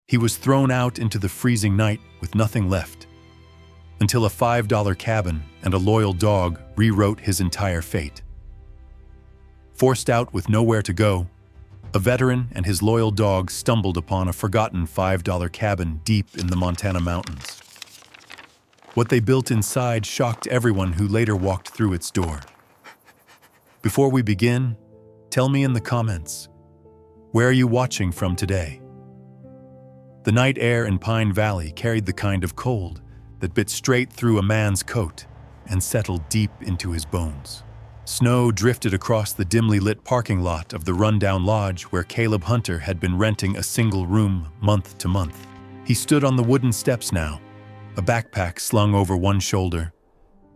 He was thrown out into the freezing night with nothing left, until a $5 cabin and a loyal dog rewrote his entire fate. Forced out with nowhere to go, a veteran and his loyal dog stumbled upon a forgotten $5 cabin deep in the Montana mountains. What they built inside shocked everyone who later walked through its door. Before we begin, tell me in the comments, where are you watching from today? The night air in Pine Valley carried the kind of cold that bit straight through a man's coat and settled deep into his bones. Snow drifted across the dimly lit parking lot of the rundown lodge where Caleb Hunter had been renting a single room month to month. He stood on the wooden steps now, a backpack slung over one shoulder,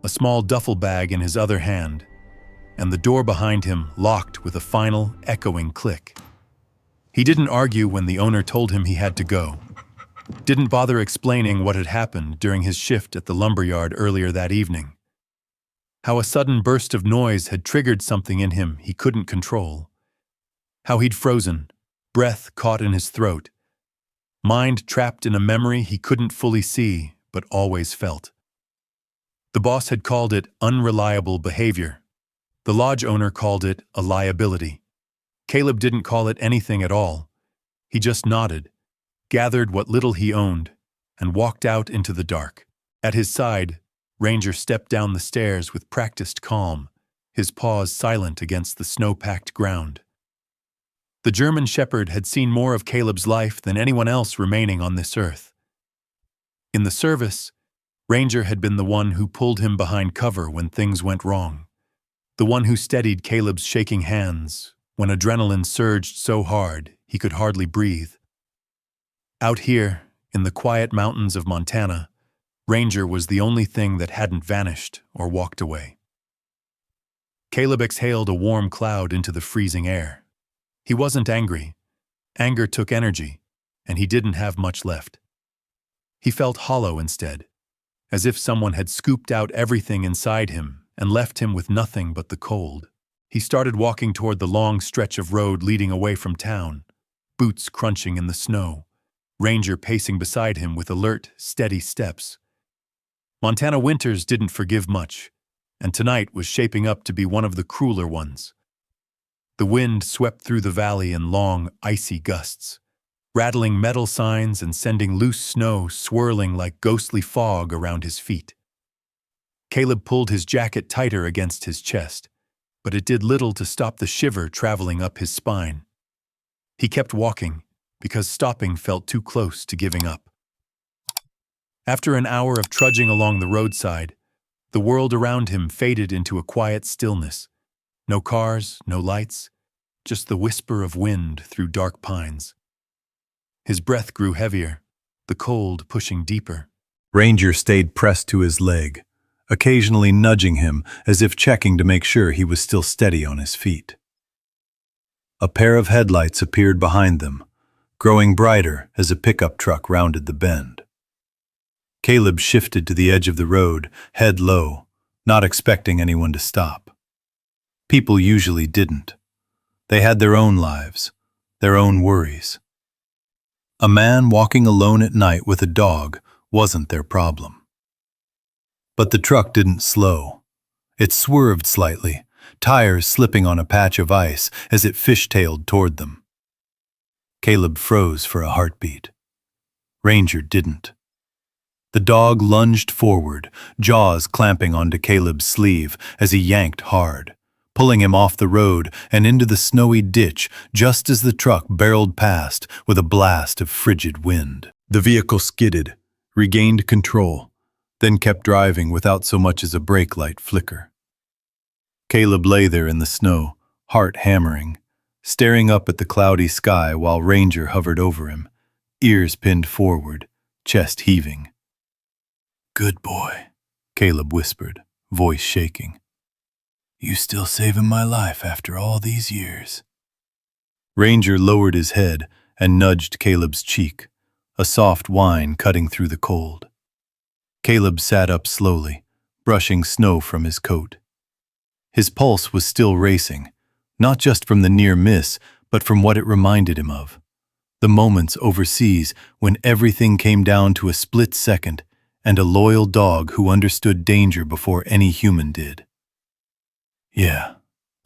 a small duffel bag in his other hand, and the door behind him locked with a final, echoing click. He didn't argue when the owner told him he had to go, didn't bother explaining what had happened during his shift at the lumberyard earlier that evening. How a sudden burst of noise had triggered something in him he couldn't control. How he'd frozen, breath caught in his throat, mind trapped in a memory he couldn't fully see but always felt. The boss had called it unreliable behavior. The lodge owner called it a liability. Caleb didn't call it anything at all. He just nodded, gathered what little he owned, and walked out into the dark. At his side, Ranger stepped down the stairs with practiced calm, his paws silent against the snow-packed ground. The German Shepherd had seen more of Caleb's life than anyone else remaining on this earth. In the service, Ranger had been the one who pulled him behind cover when things went wrong, the one who steadied Caleb's shaking hands when adrenaline surged so hard he could hardly breathe. Out here, in the quiet mountains of Montana, Ranger was the only thing that hadn't vanished or walked away. Caleb exhaled a warm cloud into the freezing air. He wasn't angry. Anger took energy, and he didn't have much left. He felt hollow instead, as if someone had scooped out everything inside him and left him with nothing but the cold. He started walking toward the long stretch of road leading away from town, boots crunching in the snow, Ranger pacing beside him with alert, steady steps. Montana winters didn't forgive much, and tonight was shaping up to be one of the crueler ones. The wind swept through the valley in long, icy gusts, rattling metal signs and sending loose snow swirling like ghostly fog around his feet. Caleb pulled his jacket tighter against his chest, but it did little to stop the shiver traveling up his spine. He kept walking, because stopping felt too close to giving up. After an hour of trudging along the roadside, the world around him faded into a quiet stillness. No cars, no lights, just the whisper of wind through dark pines. His breath grew heavier, the cold pushing deeper. Ranger stayed pressed to his leg, occasionally nudging him as if checking to make sure he was still steady on his feet. A pair of headlights appeared behind them, growing brighter as a pickup truck rounded the bend. Caleb shifted to the edge of the road, head low, not expecting anyone to stop. People usually didn't. They had their own lives, their own worries. A man walking alone at night with a dog wasn't their problem. But the truck didn't slow. It swerved slightly, tires slipping on a patch of ice as it fishtailed toward them. Caleb froze for a heartbeat. Ranger didn't. The dog lunged forward, jaws clamping onto Caleb's sleeve as he yanked hard, pulling him off the road and into the snowy ditch just as the truck barreled past with a blast of frigid wind. The vehicle skidded, regained control, then kept driving without so much as a brake light flicker. Caleb lay there in the snow, heart hammering, staring up at the cloudy sky while Ranger hovered over him, ears pinned forward, chest heaving. "Good boy," Caleb whispered, voice shaking. "You still saving my life after all these years." Ranger lowered his head and nudged Caleb's cheek, a soft whine cutting through the cold. Caleb sat up slowly, brushing snow from his coat. His pulse was still racing, not just from the near miss, but from what it reminded him of. The moments overseas when everything came down to a split second and a loyal dog who understood danger before any human did. "Yeah,"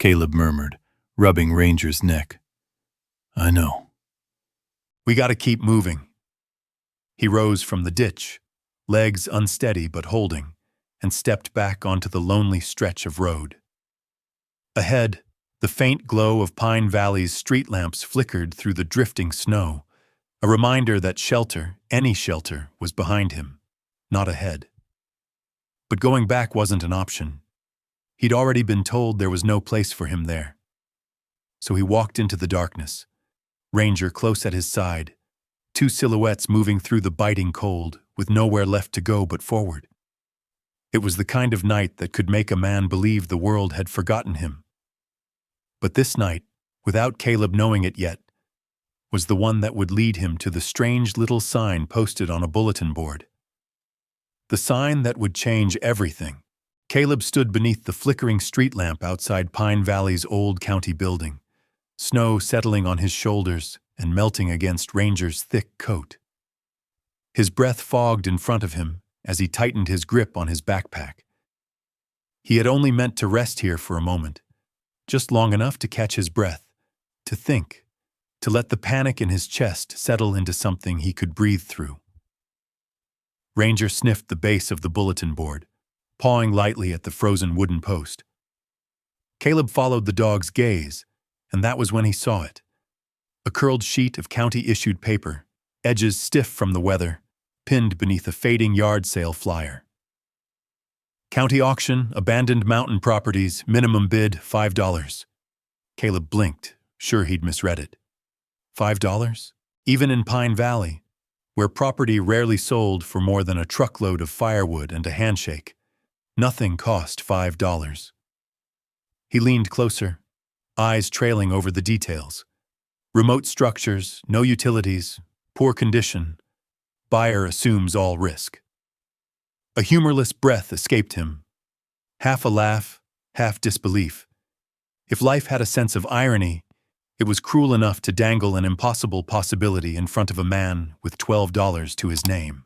Caleb murmured, rubbing Ranger's neck. "I know." "We gotta keep moving." He rose from the ditch, legs unsteady but holding, and stepped back onto the lonely stretch of road. Ahead, the faint glow of Pine Valley's street lamps flickered through the drifting snow, a reminder that shelter, any shelter, was behind him, not ahead. But going back wasn't an option. He'd already been told there was no place for him there. So he walked into the darkness, Ranger close at his side, two silhouettes moving through the biting cold, with nowhere left to go but forward. It was the kind of night that could make a man believe the world had forgotten him. But this night, without Caleb knowing it yet, was the one that would lead him to the strange little sign posted on a bulletin board. The sign that would change everything. Caleb stood beneath the flickering street lamp outside Pine Valley's old county building, snow settling on his shoulders and melting against Ranger's thick coat. His breath fogged in front of him as he tightened his grip on his backpack. He had only meant to rest here for a moment, just long enough to catch his breath, to think, to let the panic in his chest settle into something he could breathe through. Ranger sniffed the base of the bulletin board, pawing lightly at the frozen wooden post. Caleb followed the dog's gaze, and that was when he saw it. A curled sheet of county-issued paper, edges stiff from the weather, pinned beneath a fading yard sale flyer. "County auction, abandoned mountain properties, minimum bid, $5. Caleb blinked, sure he'd misread it. $5? Even in Pine Valley, where property rarely sold for more than a truckload of firewood and a handshake, nothing cost $5. He leaned closer, eyes trailing over the details. Remote structures, no utilities, poor condition. Buyer assumes all risk. A humorless breath escaped him, half a laugh, half disbelief. If life had a sense of irony, it was cruel enough to dangle an impossible possibility in front of a man with $12 to his name.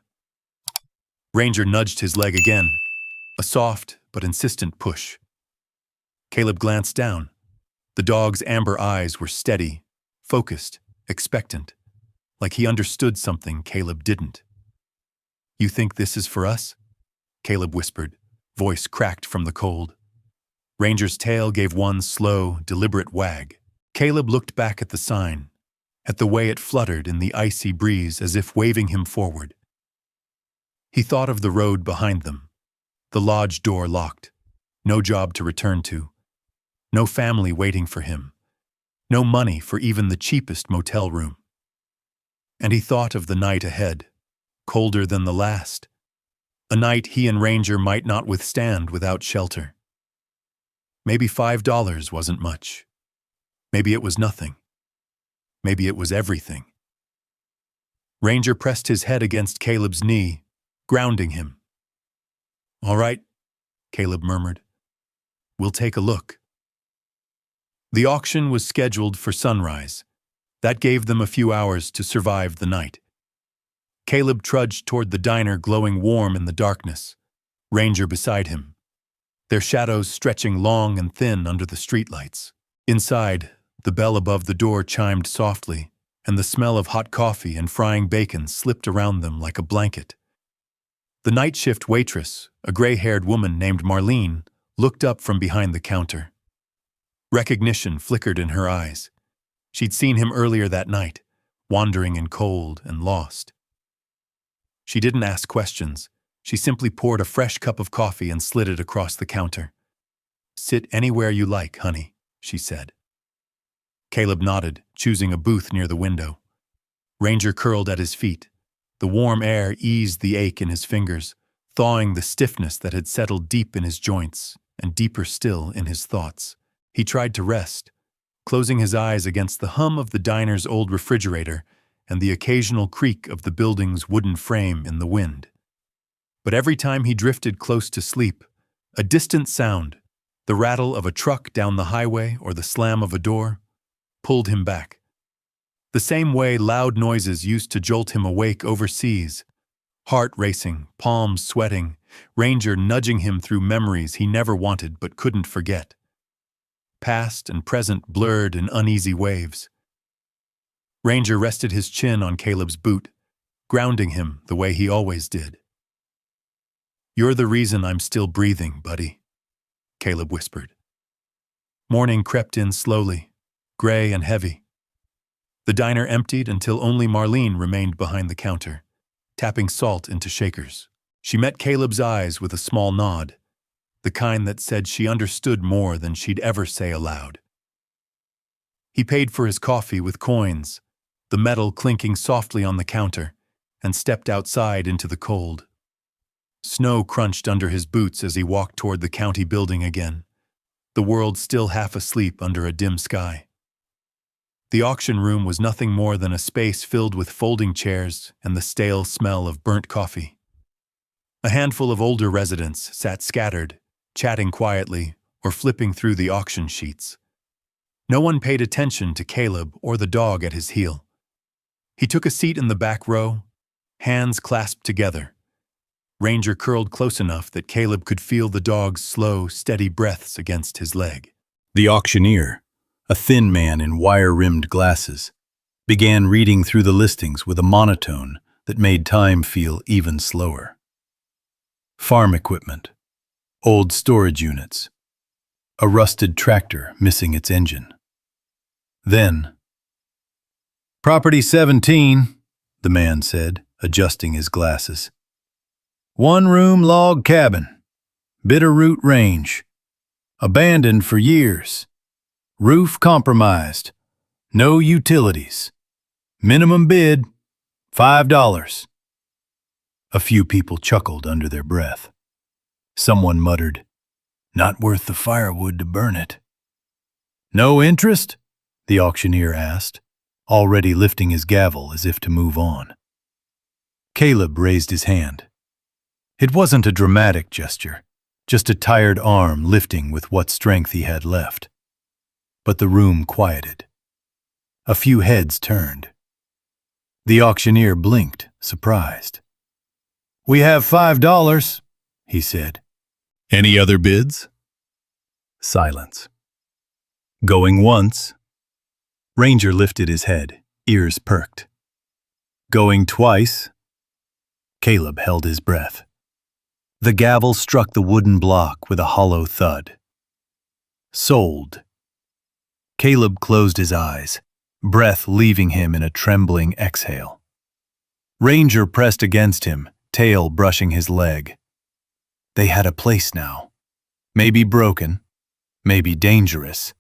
Ranger nudged his leg again, a soft but insistent push. Caleb glanced down. The dog's amber eyes were steady, focused, expectant, like he understood something Caleb didn't. "You think this is for us?" Caleb whispered, voice cracked from the cold. Ranger's tail gave one slow, deliberate wag. Caleb looked back at the sign, at the way it fluttered in the icy breeze as if waving him forward. He thought of the road behind them, the lodge door locked, no job to return to, no family waiting for him, no money for even the cheapest motel room. And he thought of the night ahead, colder than the last, a night he and Ranger might not withstand without shelter. Maybe $5 wasn't much. Maybe it was nothing. Maybe it was everything. Ranger pressed his head against Caleb's knee, grounding him. "All right," Caleb murmured. "We'll take a look." The auction was scheduled for sunrise. That gave them a few hours to survive the night. Caleb trudged toward the diner glowing warm in the darkness, Ranger beside him, their shadows stretching long and thin under the streetlights. Inside, the bell above the door chimed softly, and the smell of hot coffee and frying bacon slipped around them like a blanket. The night shift waitress, a gray-haired woman named Marlene, looked up from behind the counter. Recognition flickered in her eyes. She'd seen him earlier that night, wandering in cold and lost. She didn't ask questions. She simply poured a fresh cup of coffee and slid it across the counter. "Sit anywhere you like, honey," she said. Caleb nodded, choosing a booth near the window. Ranger curled at his feet. The warm air eased the ache in his fingers, thawing the stiffness that had settled deep in his joints and deeper still in his thoughts. He tried to rest, closing his eyes against the hum of the diner's old refrigerator and the occasional creak of the building's wooden frame in the wind. But every time he drifted close to sleep, a distant sound, the rattle of a truck down the highway or the slam of a door, pulled him back. The same way loud noises used to jolt him awake overseas. Heart racing, palms sweating, Ranger nudging him through memories he never wanted but couldn't forget. Past and present blurred in uneasy waves. Ranger rested his chin on Caleb's boot, grounding him the way he always did. "You're the reason I'm still breathing, buddy," Caleb whispered. Morning crept in slowly, gray and heavy. The diner emptied until only Marlene remained behind the counter, tapping salt into shakers. She met Caleb's eyes with a small nod, the kind that said she understood more than she'd ever say aloud. He paid for his coffee with coins, the metal clinking softly on the counter, and stepped outside into the cold. Snow crunched under his boots as he walked toward the county building again, the world still half asleep under a dim sky. The auction room was nothing more than a space filled with folding chairs and the stale smell of burnt coffee. A handful of older residents sat scattered, chatting quietly or flipping through the auction sheets. No one paid attention to Caleb or the dog at his heel. He took a seat in the back row, hands clasped together. Ranger curled close enough that Caleb could feel the dog's slow, steady breaths against his leg. The auctioneer, a thin man in wire-rimmed glasses, began reading through the listings with a monotone that made time feel even slower. Farm equipment, old storage units, a rusted tractor missing its engine. Then, "Property 17, the man said, adjusting his glasses. One-room log cabin, Bitterroot Range, abandoned for years. Roof compromised. No utilities. Minimum bid, $5. A few people chuckled under their breath. Someone muttered, "Not worth the firewood to burn it." "No interest?" the auctioneer asked, already lifting his gavel as if to move on. Caleb raised his hand. It wasn't a dramatic gesture, just a tired arm lifting with what strength he had left. But the room quieted. A few heads turned. The auctioneer blinked, surprised. "We have $5, he said. "Any other bids?" Silence. "Going once?" Ranger lifted his head, ears perked. "Going twice?" Caleb held his breath. The gavel struck the wooden block with a hollow thud. "Sold." Caleb closed his eyes, breath leaving him in a trembling exhale. Ranger pressed against him, tail brushing his leg. They had a place now. Maybe broken, maybe dangerous,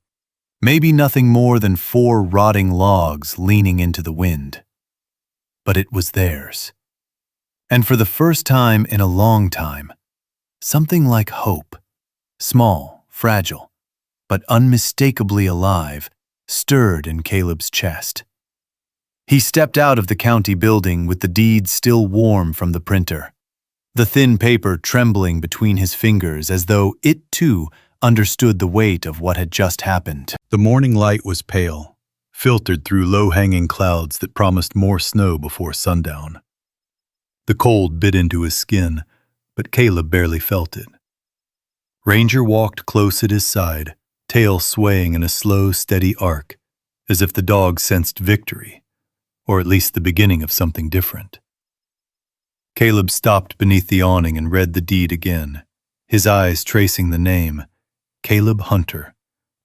maybe nothing more than 4 rotting logs leaning into the wind. But it was theirs. And for the first time in a long time, something like hope, small, fragile, but unmistakably alive, stirred in Caleb's chest. He stepped out of the county building with the deed still warm from the printer, the thin paper trembling between his fingers as though it too understood the weight of what had just happened. The morning light was pale, filtered through low-hanging clouds that promised more snow before sundown. The cold bit into his skin, but Caleb barely felt it. Ranger walked close at his side, tail swaying in a slow, steady arc, as if the dog sensed victory, or at least the beginning of something different. Caleb stopped beneath the awning and read the deed again, his eyes tracing the name, Caleb Hunter,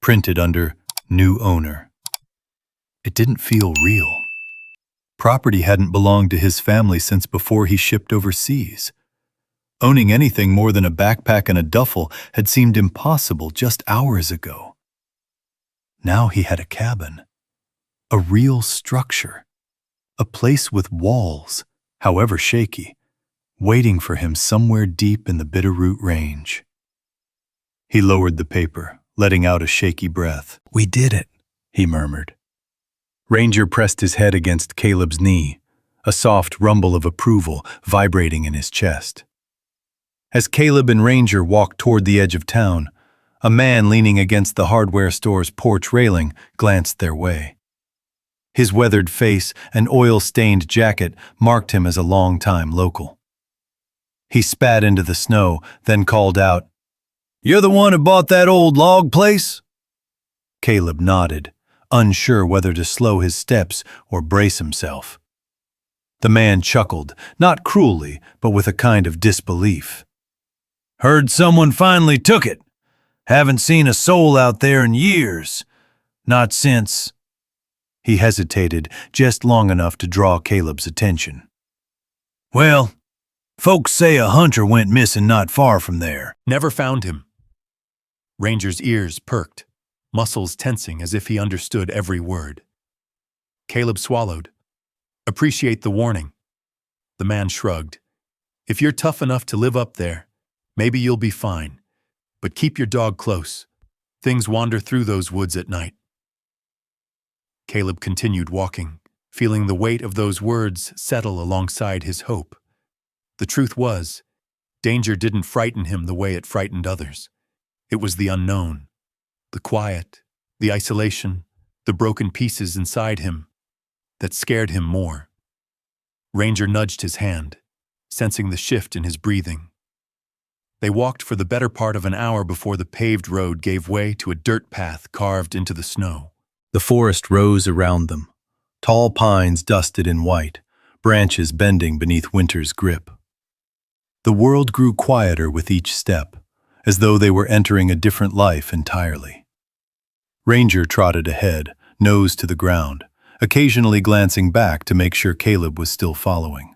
printed under New Owner. It didn't feel real. Property hadn't belonged to his family since before he shipped overseas. Owning anything more than a backpack and a duffel had seemed impossible just hours ago. Now he had a cabin, a real structure, a place with walls, however shaky, waiting for him somewhere deep in the Bitterroot Range. He lowered the paper, letting out a shaky breath. "We did it," he murmured. Ranger pressed his head against Caleb's knee, a soft rumble of approval vibrating in his chest. As Caleb and Ranger walked toward the edge of town, a man leaning against the hardware store's porch railing glanced their way. His weathered face and oil-stained jacket marked him as a long-time local. He spat into the snow, then called out, "You're the one who bought that old log place?" Caleb nodded, unsure whether to slow his steps or brace himself. The man chuckled, not cruelly, but with a kind of disbelief. "Heard someone finally took it. Haven't seen a soul out there in years. Not since—" He hesitated just long enough to draw Caleb's attention. "Well, folks say a hunter went missing not far from there." Never found him. Ranger's ears perked, muscles tensing as if he understood every word. Caleb swallowed. "Appreciate the warning." The man shrugged. "If you're tough enough to live up there, maybe you'll be fine. But keep your dog close. Things wander through those woods at night." Caleb continued walking, feeling the weight of those words settle alongside his hope. The truth was, danger didn't frighten him the way it frightened others. It was the unknown, the quiet, the isolation, the broken pieces inside him that scared him more. Ranger nudged his hand, sensing the shift in his breathing. They walked for the better part of an hour before the paved road gave way to a dirt path carved into the snow. The forest rose around them, tall pines dusted in white, branches bending beneath winter's grip. The world grew quieter with each step, as though they were entering a different life entirely. Ranger trotted ahead, nose to the ground, occasionally glancing back to make sure Caleb was still following.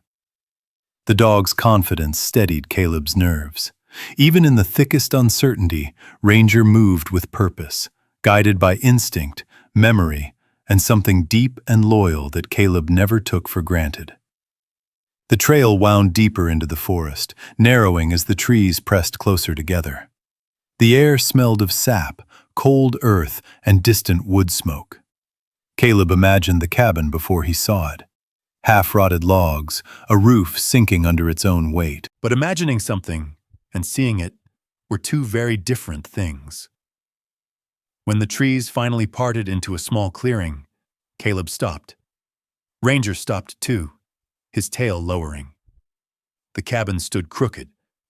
The dog's confidence steadied Caleb's nerves. Even in the thickest uncertainty, Ranger moved with purpose, guided by instinct, memory, and something deep and loyal that Caleb never took for granted. The trail wound deeper into the forest, narrowing as the trees pressed closer together. The air smelled of sap, cold earth, and distant wood smoke. Caleb imagined the cabin before he saw it. Half-rotted logs, a roof sinking under its own weight. But imagining something and seeing it were two very different things. When the trees finally parted into a small clearing, Caleb stopped. Ranger stopped too, his tail lowering. The cabin stood crooked,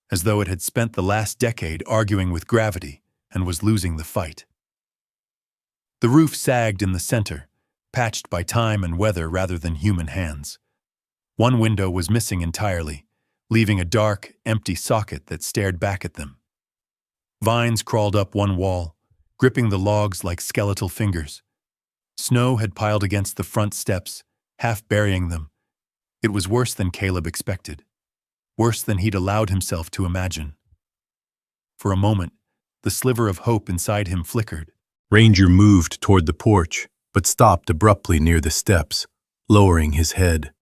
as though it had spent the last decade arguing with gravity and was losing the fight. The roof sagged in the center, patched by time and weather rather than human hands. One window was missing entirely, leaving a dark, empty socket that stared back at them. Vines crawled up one wall, gripping the logs like skeletal fingers. Snow had piled against the front steps, half burying them. It was worse than Caleb expected, worse than he'd allowed himself to imagine. For a moment, the sliver of hope inside him flickered. Ranger moved toward the porch, but stopped abruptly near the steps, lowering his head.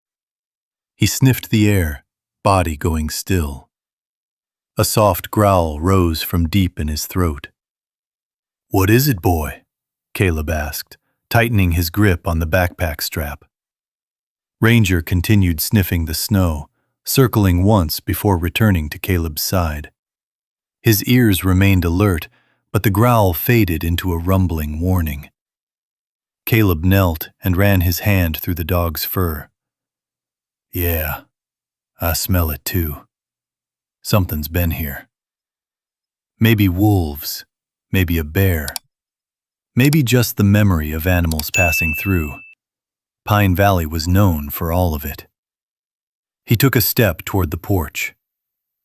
He sniffed the air, body going still. A soft growl rose from deep in his throat. "What is it, boy?" Caleb asked, tightening his grip on the backpack strap. Ranger continued sniffing the snow, circling once before returning to Caleb's side. His ears remained alert, but the growl faded into a rumbling warning. Caleb knelt and ran his hand through the dog's fur. "Yeah, I smell it too. Something's been here. Maybe wolves, maybe a bear, maybe just the memory of animals passing through. Pine Valley was known for all of it." He took a step toward the porch.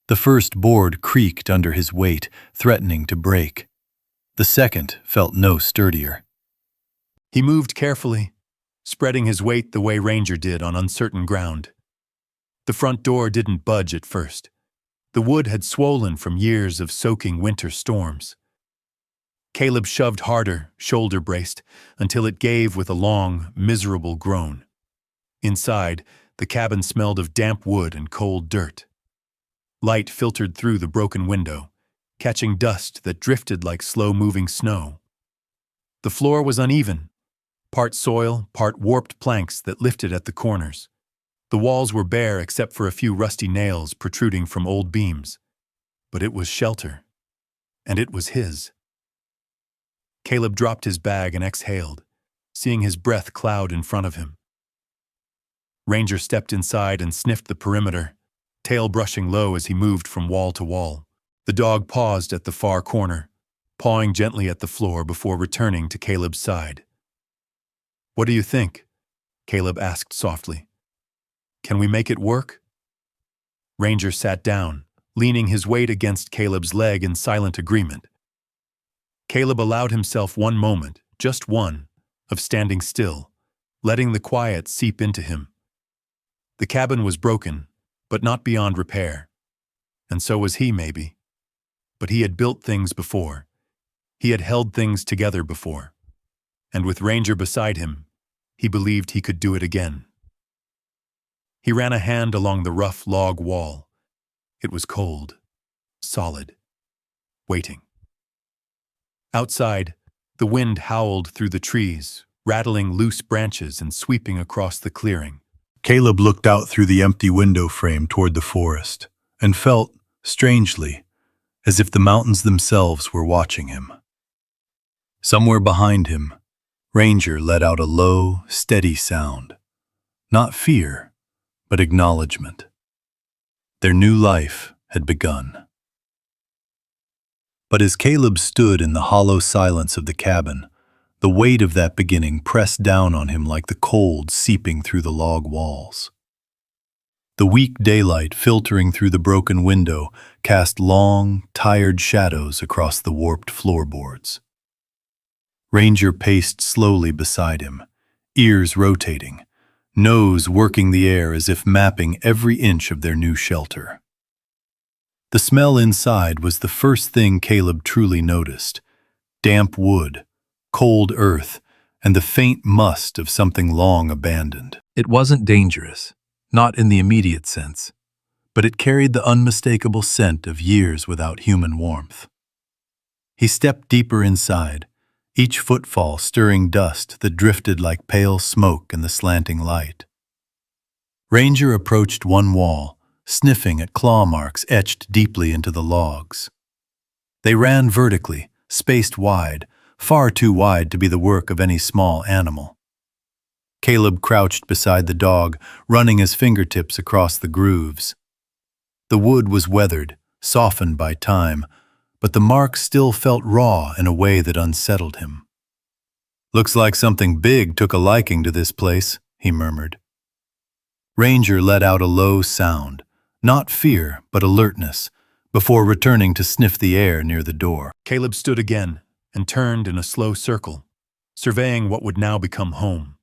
The first board creaked under his weight, threatening to break. The second felt no sturdier. He moved carefully, spreading his weight the way Ranger did on uncertain ground. The front door didn't budge at first. The wood had swollen from years of soaking winter storms. Caleb shoved harder, shoulder-braced, until it gave with a long, miserable groan. Inside, the cabin smelled of damp wood and cold dirt. Light filtered through the broken window, catching dust that drifted like slow-moving snow. The floor was uneven, part soil, part warped planks that lifted at the corners. The walls were bare except for a few rusty nails protruding from old beams. But it was shelter, and it was his. Caleb dropped his bag and exhaled, seeing his breath cloud in front of him. Ranger stepped inside and sniffed the perimeter, tail brushing low as he moved from wall to wall. The dog paused at the far corner, pawing gently at the floor before returning to Caleb's side. "What do you think?" Caleb asked softly. "Can we make it work?" Ranger sat down, leaning his weight against Caleb's leg in silent agreement. Caleb allowed himself one moment, just one, of standing still, letting the quiet seep into him. The cabin was broken, but not beyond repair. And so was he, maybe. But he had built things before. He had held things together before. And with Ranger beside him, he believed he could do it again. He ran a hand along the rough log wall. It was cold, solid, waiting. Outside, the wind howled through the trees, rattling loose branches and sweeping across the clearing. Caleb looked out through the empty window frame toward the forest and felt, strangely, as if the mountains themselves were watching him. Somewhere behind him, Ranger let out a low, steady sound. Not fear, but acknowledgement. Their new life had begun. But as Caleb stood in the hollow silence of the cabin, the weight of that beginning pressed down on him like the cold seeping through the log walls. The weak daylight filtering through the broken window cast long, tired shadows across the warped floorboards. Ranger paced slowly beside him, ears rotating, nose working the air as if mapping every inch of their new shelter. The smell inside was the first thing Caleb truly noticed: damp wood, cold earth, and the faint must of something long abandoned. It wasn't dangerous, not in the immediate sense, but it carried the unmistakable scent of years without human warmth. He stepped deeper inside, each footfall stirring dust that drifted like pale smoke in the slanting light. Ranger approached one wall, sniffing at claw marks etched deeply into the logs. They ran vertically, spaced wide, far too wide to be the work of any small animal. Caleb crouched beside the dog, running his fingertips across the grooves. The wood was weathered, softened by time, but the marks still felt raw in a way that unsettled him. "Looks like something big took a liking to this place," he murmured. Ranger let out a low sound, not fear but alertness, before returning to sniff the air near the door. Caleb stood again and turned in a slow circle, surveying what would now become home.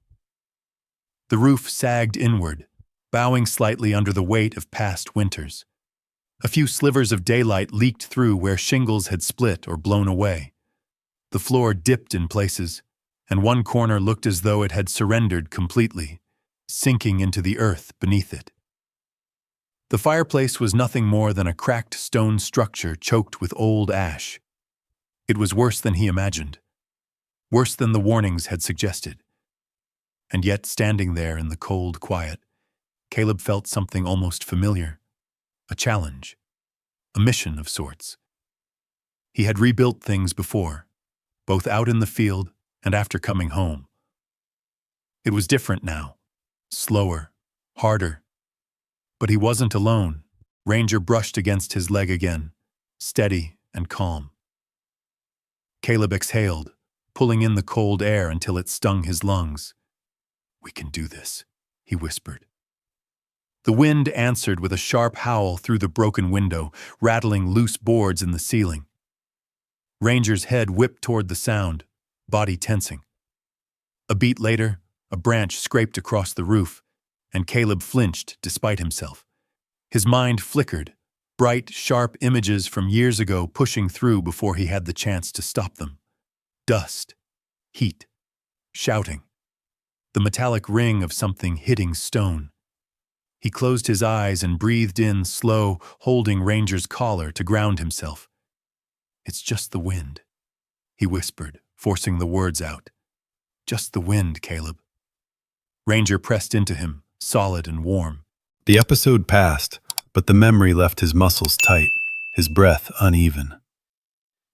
The roof sagged inward, bowing slightly under the weight of past winters. A few slivers of daylight leaked through where shingles had split or blown away. The floor dipped in places, and one corner looked as though it had surrendered completely, sinking into the earth beneath it. The fireplace was nothing more than a cracked stone structure choked with old ash. It was worse than he imagined, worse than the warnings had suggested. And yet, standing there in the cold quiet, Caleb felt something almost familiar. A challenge, a mission of sorts. He had rebuilt things before, both out in the field and after coming home. It was different now, slower, harder. But he wasn't alone. Ranger brushed against his leg again, steady and calm. Caleb exhaled, pulling in the cold air until it stung his lungs. "We can do this," he whispered. The wind answered with a sharp howl through the broken window, rattling loose boards in the ceiling. Ranger's head whipped toward the sound, body tensing. A beat later, a branch scraped across the roof, and Caleb flinched despite himself. His mind flickered, bright, sharp images from years ago pushing through before he had the chance to stop them. Dust, heat, shouting. The metallic ring of something hitting stone. He closed his eyes and breathed in slow, holding Ranger's collar to ground himself. "It's just the wind," he whispered, forcing the words out. "Just the wind, Caleb." Ranger pressed into him, solid and warm. The episode passed, but the memory left his muscles tight, his breath uneven.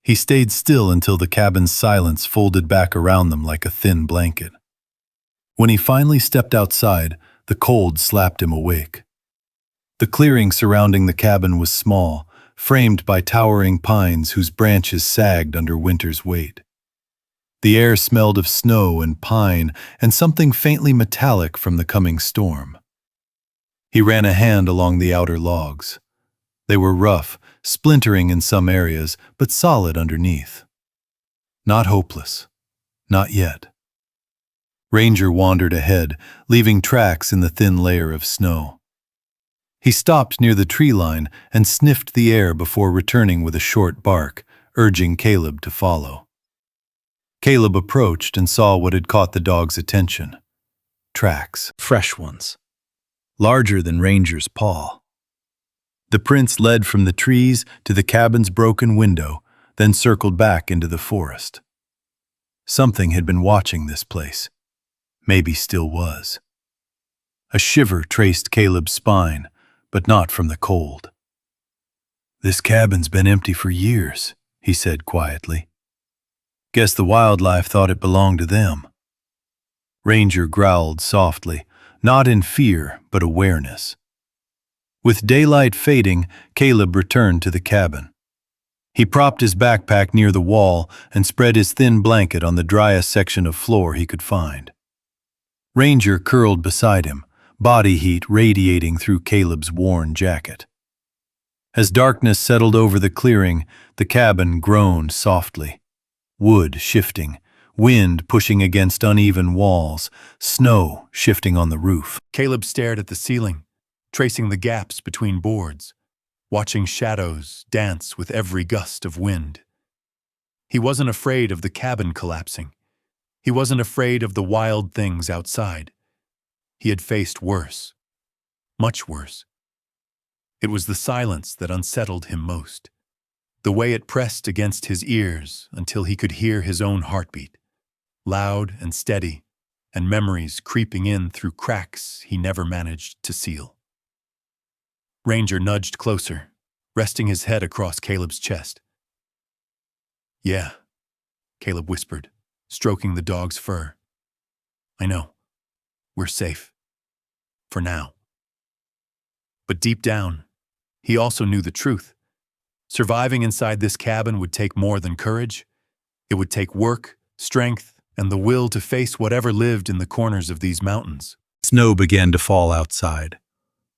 He stayed still until the cabin's silence folded back around them like a thin blanket. When he finally stepped outside, the cold slapped him awake. The clearing surrounding the cabin was small, framed by towering pines whose branches sagged under winter's weight. The air smelled of snow and pine and something faintly metallic from the coming storm. He ran a hand along the outer logs. They were rough, splintering in some areas, but solid underneath. Not hopeless. Not yet. Ranger wandered ahead, leaving tracks in the thin layer of snow. He stopped near the tree line and sniffed the air before returning with a short bark, urging Caleb to follow. Caleb approached and saw what had caught the dog's attention. Tracks. Fresh ones. Larger than Ranger's paw. The prints led from the trees to the cabin's broken window, then circled back into the forest. Something had been watching this place. Maybe still was. A shiver traced Caleb's spine, but not from the cold. "This cabin's been empty for years," he said quietly. "Guess the wildlife thought it belonged to them." Ranger growled softly, not in fear, but awareness. With daylight fading, Caleb returned to the cabin. He propped his backpack near the wall and spread his thin blanket on the driest section of floor he could find. Ranger curled beside him, body heat radiating through Caleb's worn jacket. As darkness settled over the clearing, the cabin groaned softly. Wood shifting, wind pushing against uneven walls, snow shifting on the roof. Caleb stared at the ceiling, tracing the gaps between boards, watching shadows dance with every gust of wind. He wasn't afraid of the cabin collapsing. He wasn't afraid of the wild things outside. He had faced worse, much worse. It was the silence that unsettled him most, the way it pressed against his ears until he could hear his own heartbeat, loud and steady, and memories creeping in through cracks he never managed to seal. Ranger nudged closer, resting his head across Caleb's chest. "Yeah," Caleb whispered, stroking the dog's fur. "I know. We're safe. For now." But deep down, he also knew the truth. Surviving inside this cabin would take more than courage. It would take work, strength, and the will to face whatever lived in the corners of these mountains. Snow began to fall outside.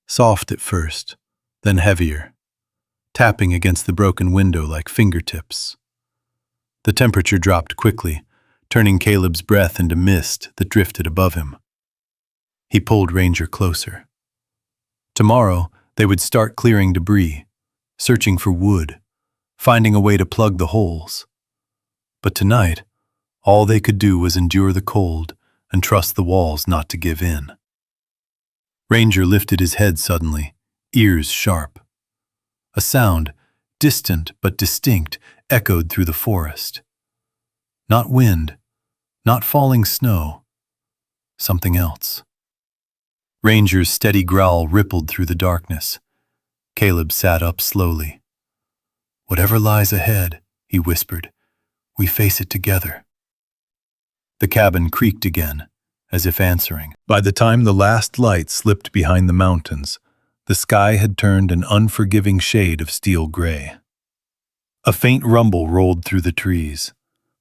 Soft at first, then heavier, tapping against the broken window like fingertips. The temperature dropped quickly, turning Caleb's breath into mist that drifted above him. He pulled Ranger closer. Tomorrow, they would start clearing debris, searching for wood, finding a way to plug the holes. But tonight, all they could do was endure the cold and trust the walls not to give in. Ranger lifted his head suddenly, ears sharp. A sound, distant but distinct, echoed through the forest. Not wind, not falling snow, something else. Ranger's steady growl rippled through the darkness. Caleb sat up slowly. "Whatever lies ahead," he whispered, "we face it together." The cabin creaked again, as if answering. By the time the last light slipped behind the mountains, the sky had turned an unforgiving shade of steel gray. A faint rumble rolled through the trees,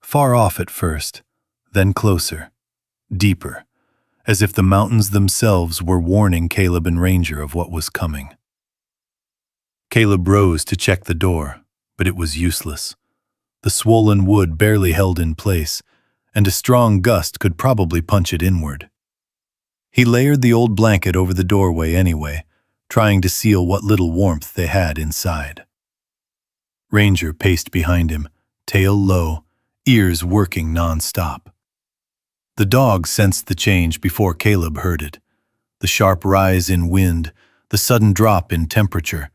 far off at first, then closer, deeper, as if the mountains themselves were warning Caleb and Ranger of what was coming. Caleb rose to check the door, but it was useless. The swollen wood barely held in place, and a strong gust could probably punch it inward. He layered the old blanket over the doorway anyway, trying to seal what little warmth they had inside. Ranger paced behind him, tail low, ears working non-stop. The dog sensed the change before Caleb heard it. The sharp rise in wind, the sudden drop in temperature,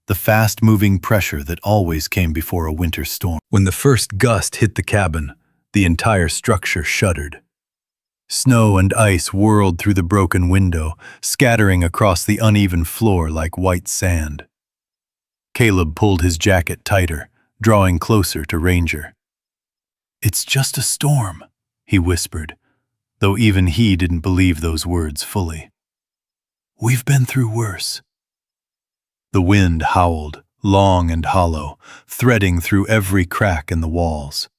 the fast-moving pressure that always came before a winter storm. When the first gust hit the cabin, the entire structure shuddered. Snow and ice whirled through the broken window, scattering across the uneven floor like white sand. Caleb pulled his jacket tighter, drawing closer to Ranger. "It's just a storm," he whispered, though even he didn't believe those words fully. "We've been through worse." The wind howled, long and hollow, threading through every crack in the walls.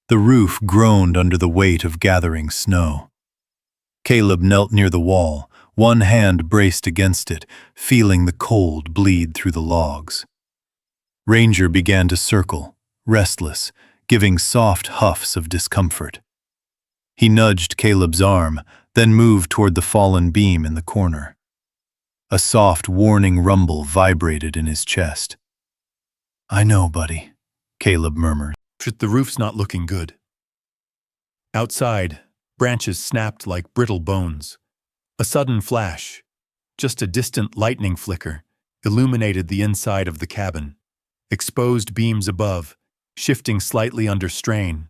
The roof groaned under the weight of gathering snow. Caleb knelt near the wall, one hand braced against it, feeling the cold bleed through the logs. Ranger began to circle, restless, giving soft huffs of discomfort. He nudged Caleb's arm, then moved toward the fallen beam in the corner. A soft, warning rumble vibrated in his chest. "I know, buddy," Caleb murmured. The roof's not looking good. Outside, branches snapped like brittle bones. A sudden flash, just a distant lightning flicker, illuminated the inside of the cabin. Exposed beams above, shifting slightly under strain.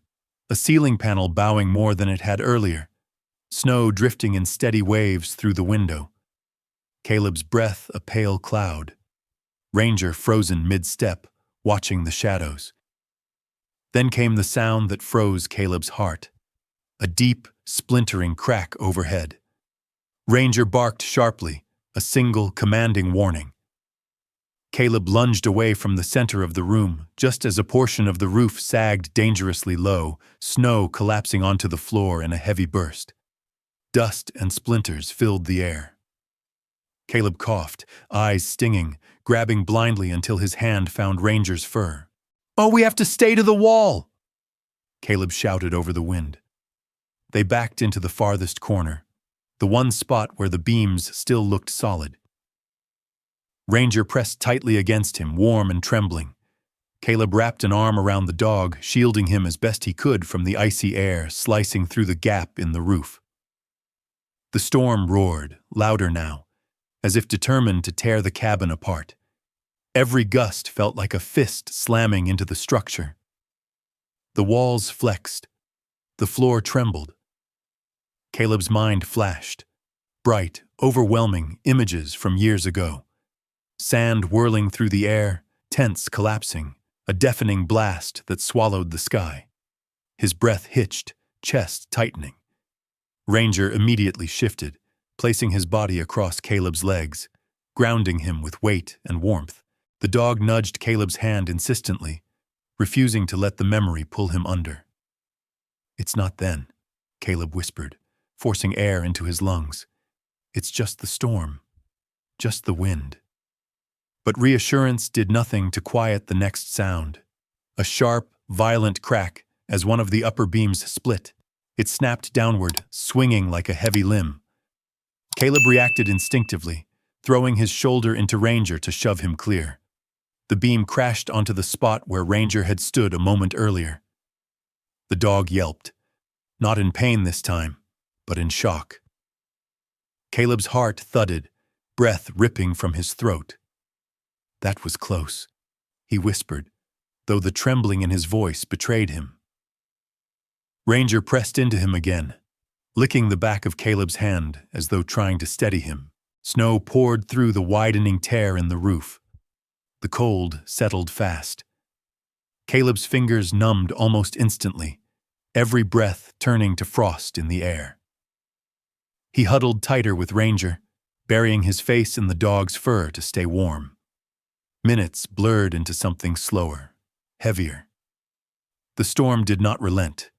A ceiling panel bowing more than it had earlier. Snow drifting in steady waves through the window. Caleb's breath a pale cloud. Ranger frozen mid-step, watching the shadows. Then came the sound that froze Caleb's heart. A deep, splintering crack overhead. Ranger barked sharply, a single, commanding warning. Caleb lunged away from the center of the room, just as a portion of the roof sagged dangerously low, snow collapsing onto the floor in a heavy burst. Dust and splinters filled the air. Caleb coughed, eyes stinging, grabbing blindly until his hand found Ranger's fur. "Oh, we have to stay to the wall!" Caleb shouted over the wind. They backed into the farthest corner, the one spot where the beams still looked solid. Ranger pressed tightly against him, warm and trembling. Caleb wrapped an arm around the dog, shielding him as best he could from the icy air slicing through the gap in the roof. The storm roared, louder now, as if determined to tear the cabin apart. Every gust felt like a fist slamming into the structure. The walls flexed. The floor trembled. Caleb's mind flashed. Bright, overwhelming images from years ago. Sand whirling through the air, tents collapsing, a deafening blast that swallowed the sky. His breath hitched, chest tightening. Ranger immediately shifted, placing his body across Caleb's legs, grounding him with weight and warmth. The dog nudged Caleb's hand insistently, refusing to let the memory pull him under. "It's not then," Caleb whispered, forcing air into his lungs. "It's just the storm, just the wind." But reassurance did nothing to quiet the next sound. A sharp, violent crack as one of the upper beams split. It snapped downward, swinging like a heavy limb. Caleb reacted instinctively, throwing his shoulder into Ranger to shove him clear. The beam crashed onto the spot where Ranger had stood a moment earlier. The dog yelped, not in pain this time, but in shock. Caleb's heart thudded, breath ripping from his throat. "That was close," he whispered, though the trembling in his voice betrayed him. Ranger pressed into him again, licking the back of Caleb's hand as though trying to steady him. Snow poured through the widening tear in the roof. The cold settled fast. Caleb's fingers numbed almost instantly, every breath turning to frost in the air. He huddled tighter with Ranger, burying his face in the dog's fur to stay warm. Minutes blurred into something slower, heavier. The storm did not relent.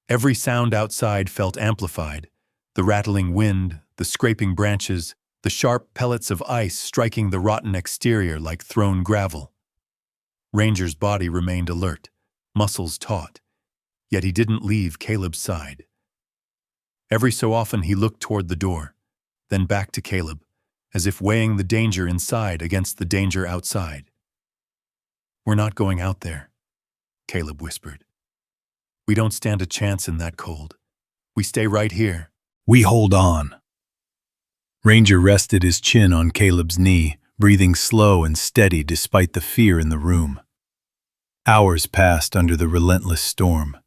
Every sound outside felt amplified, the rattling wind, the scraping branches, the sharp pellets of ice striking the rotten exterior like thrown gravel. Ranger's body remained alert, muscles taut, yet he didn't leave Caleb's side. Every so often he looked toward the door, then back to Caleb, as if weighing the danger inside against the danger outside. "We're not going out there," Caleb whispered. "We don't stand a chance in that cold. We stay right here." "We hold on." Ranger rested his chin on Caleb's knee, breathing slow and steady despite the fear in the room. Hours passed under the relentless storm.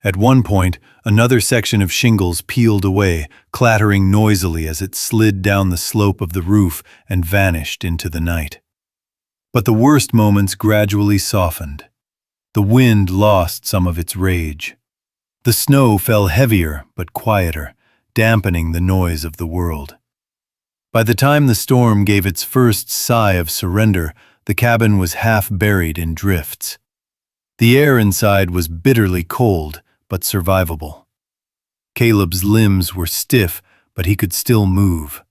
At one point, another section of shingles peeled away, clattering noisily as it slid down the slope of the roof and vanished into the night. But the worst moments gradually softened. The wind lost some of its rage. The snow fell heavier but quieter, dampening the noise of the world. By the time the storm gave its first sigh of surrender, the cabin was half buried in drifts. The air inside was bitterly cold but survivable. Caleb's limbs were stiff, but he could still move.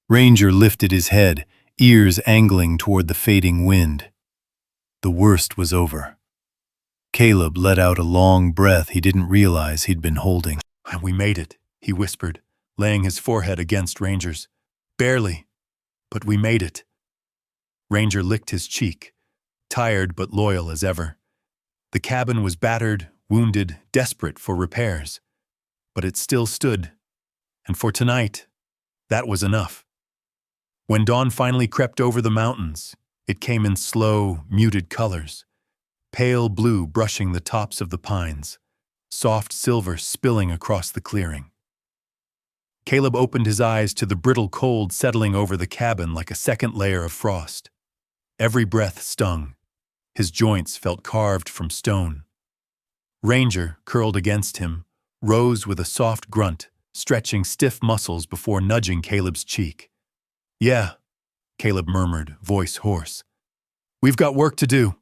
Ranger lifted his head, ears angling toward the fading wind. The worst was over. Caleb let out a long breath he didn't realize he'd been holding. "We made it," he whispered, laying his forehead against Ranger's. "Barely, but we made it." Ranger licked his cheek, tired but loyal as ever. The cabin was battered, wounded, desperate for repairs. But it still stood, and for tonight, that was enough. When dawn finally crept over the mountains, it came in slow, muted colors. Pale blue brushing the tops of the pines, soft silver spilling across the clearing. Caleb opened his eyes to the brittle cold settling over the cabin like a second layer of frost. Every breath stung. His joints felt carved from stone. Ranger, curled against him, rose with a soft grunt, stretching stiff muscles before nudging Caleb's cheek. "Yeah," Caleb murmured, voice hoarse. "We've got work to do."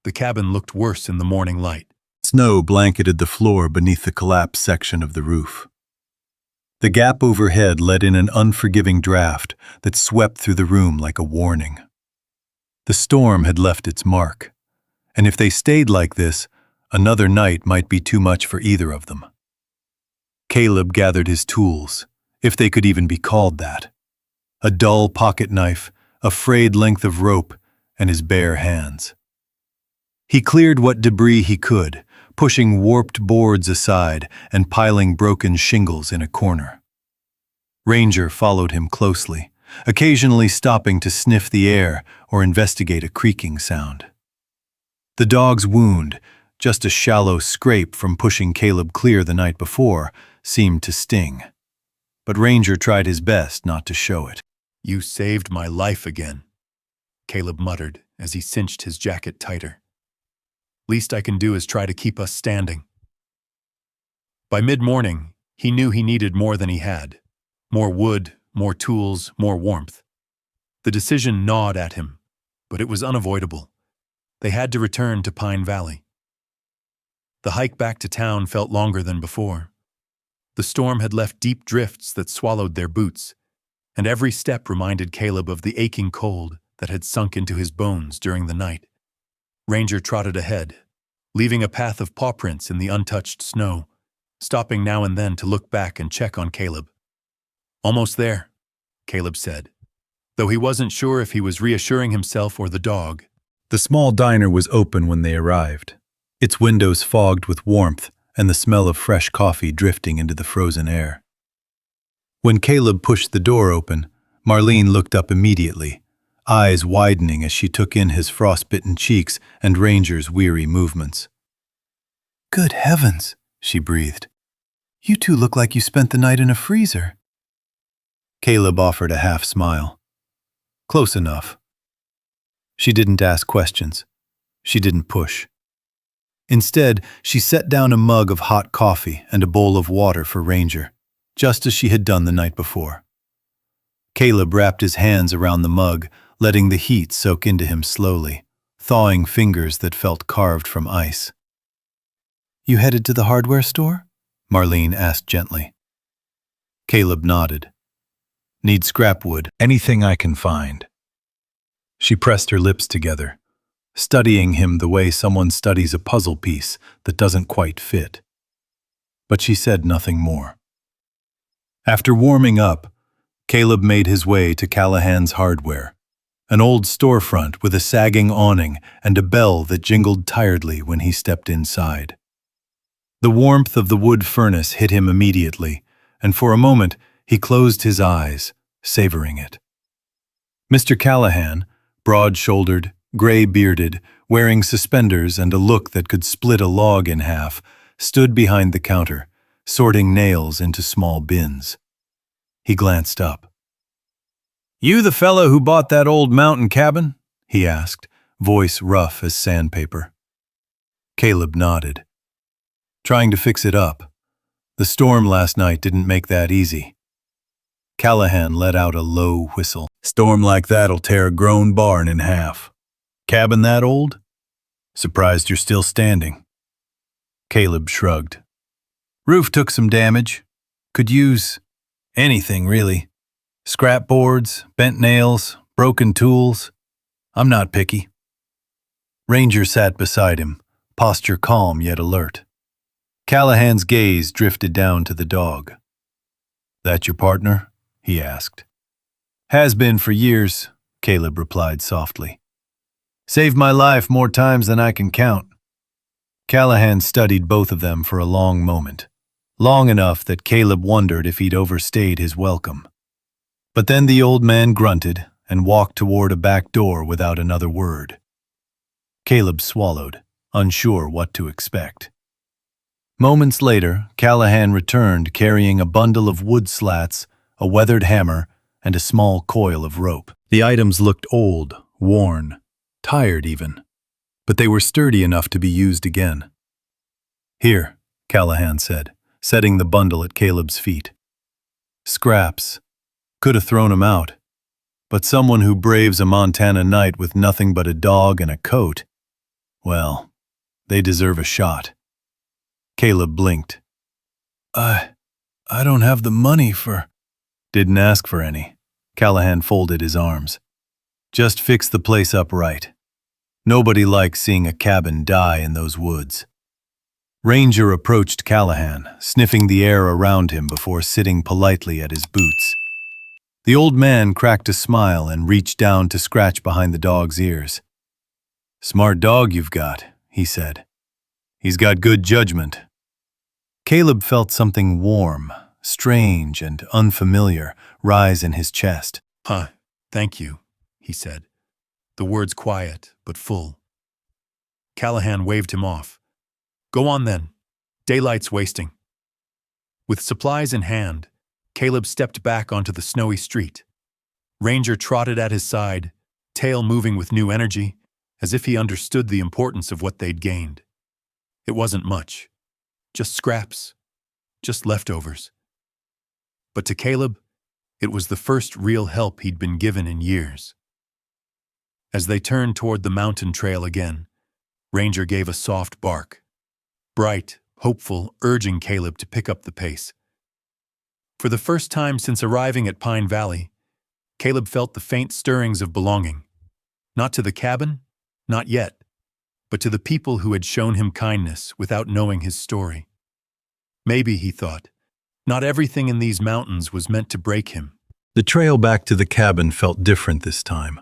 The cabin looked worse in the morning light. Snow blanketed the floor beneath the collapsed section of the roof. The gap overhead let in an unforgiving draft that swept through the room like a warning. The storm had left its mark, and if they stayed like this, another night might be too much for either of them. Caleb gathered his tools, if they could even be called that. A dull pocket knife, a frayed length of rope, and his bare hands. He cleared what debris he could, pushing warped boards aside and piling broken shingles in a corner. Ranger followed him closely, occasionally stopping to sniff the air or investigate a creaking sound. The dog's wound, just a shallow scrape from pushing Caleb clear the night before, seemed to sting. But Ranger tried his best not to show it. "You saved my life again," Caleb muttered as he cinched his jacket tighter. "Least I can do is try to keep us standing." By mid-morning, he knew he needed more than he had. More wood, more tools, more warmth. The decision gnawed at him, but it was unavoidable. They had to return to Pine Valley. The hike back to town felt longer than before. The storm had left deep drifts that swallowed their boots, and every step reminded Caleb of the aching cold that had sunk into his bones during the night. Ranger trotted ahead, leaving a path of paw prints in the untouched snow, stopping now and then to look back and check on Caleb. "Almost there," Caleb said, though he wasn't sure if he was reassuring himself or the dog. The small diner was open when they arrived, its windows fogged with warmth and the smell of fresh coffee drifting into the frozen air. When Caleb pushed the door open, Marlene looked up immediately, eyes widening as she took in his frostbitten cheeks and Ranger's weary movements. "Good heavens," she breathed. "You two look like you spent the night in a freezer." Caleb offered a half smile. "Close enough." She didn't ask questions. She didn't push. Instead, she set down a mug of hot coffee and a bowl of water for Ranger, just as she had done the night before. Caleb wrapped his hands around the mug, letting the heat soak into him slowly, thawing fingers that felt carved from ice. "You headed to the hardware store?" Marlene asked gently. Caleb nodded. "Need scrap wood, anything I can find." She pressed her lips together, studying him the way someone studies a puzzle piece that doesn't quite fit. But she said nothing more. After warming up, Caleb made his way to Callahan's Hardware, an old storefront with a sagging awning and a bell that jingled tiredly when he stepped inside. The warmth of the wood furnace hit him immediately, and for a moment he closed his eyes, savoring it. Mr. Callahan, broad-shouldered, gray-bearded, wearing suspenders and a look that could split a log in half, stood behind the counter, sorting nails into small bins. He glanced up. "You the fellow who bought that old mountain cabin?" he asked, voice rough as sandpaper. Caleb nodded. Trying to fix it up. The storm last night didn't make that easy. Callahan let out a low whistle. Storm like that'll tear a grown barn in half. Cabin that old? Surprised you're still standing. Caleb shrugged. Roof took some damage. Could use anything, really. Scrap boards, bent nails, broken tools. I'm not picky. Ranger sat beside him, posture calm yet alert. Callahan's gaze drifted down to the dog. That your partner? He asked. Has been for years, Caleb replied softly. Saved my life more times than I can count. Callahan studied both of them for a long moment, long enough that Caleb wondered if he'd overstayed his welcome. But then the old man grunted and walked toward a back door without another word. Caleb swallowed, unsure what to expect. Moments later, Callahan returned carrying a bundle of wood slats, a weathered hammer, and a small coil of rope. The items looked old, worn, tired even, but they were sturdy enough to be used again. Here, Callahan said, setting the bundle at Caleb's feet. Scraps. Could have thrown 'em out. But someone who braves a Montana night with nothing but a dog and a coat, well, they deserve a shot. Caleb blinked. I don't have the money for... Didn't ask for any. Callahan folded his arms. Just fix the place up right. Nobody likes seeing a cabin die in those woods. Ranger approached Callahan, sniffing the air around him before sitting politely at his boots. The old man cracked a smile and reached down to scratch behind the dog's ears. Smart dog you've got, he said. He's got good judgment. Caleb felt something warm, strange, and unfamiliar rise in his chest. Thank you, he said, the words quiet but full. Callahan waved him off. Go on then. Daylight's wasting. With supplies in hand, Caleb stepped back onto the snowy street. Ranger trotted at his side, tail moving with new energy, as if he understood the importance of what they'd gained. It wasn't much. Just scraps. Just leftovers. But to Caleb, it was the first real help he'd been given in years. As they turned toward the mountain trail again, Ranger gave a soft bark. Bright, hopeful, urging Caleb to pick up the pace. For the first time since arriving at Pine Valley, Caleb felt the faint stirrings of belonging. Not to the cabin, not yet, but to the people who had shown him kindness without knowing his story. Maybe, he thought, not everything in these mountains was meant to break him. The trail back to the cabin felt different this time.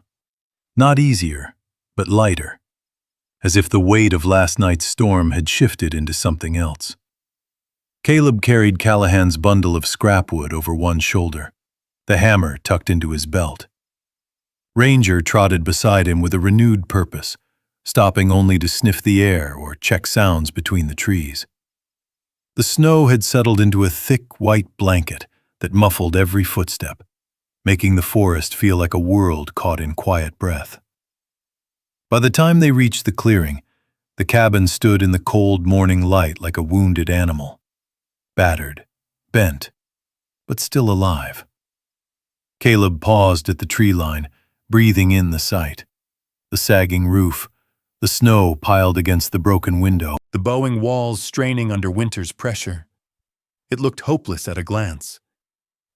Not easier, but lighter, as if the weight of last night's storm had shifted into something else. Caleb carried Callahan's bundle of scrap wood over one shoulder, the hammer tucked into his belt. Ranger trotted beside him with a renewed purpose, stopping only to sniff the air or check sounds between the trees. The snow had settled into a thick white blanket that muffled every footstep, making the forest feel like a world caught in quiet breath. By the time they reached the clearing, the cabin stood in the cold morning light like a wounded animal. Battered, bent, but still alive. Caleb paused at the tree line, breathing in the sight. The sagging roof, the snow piled against the broken window. The bowing walls straining under winter's pressure. It looked hopeless at a glance,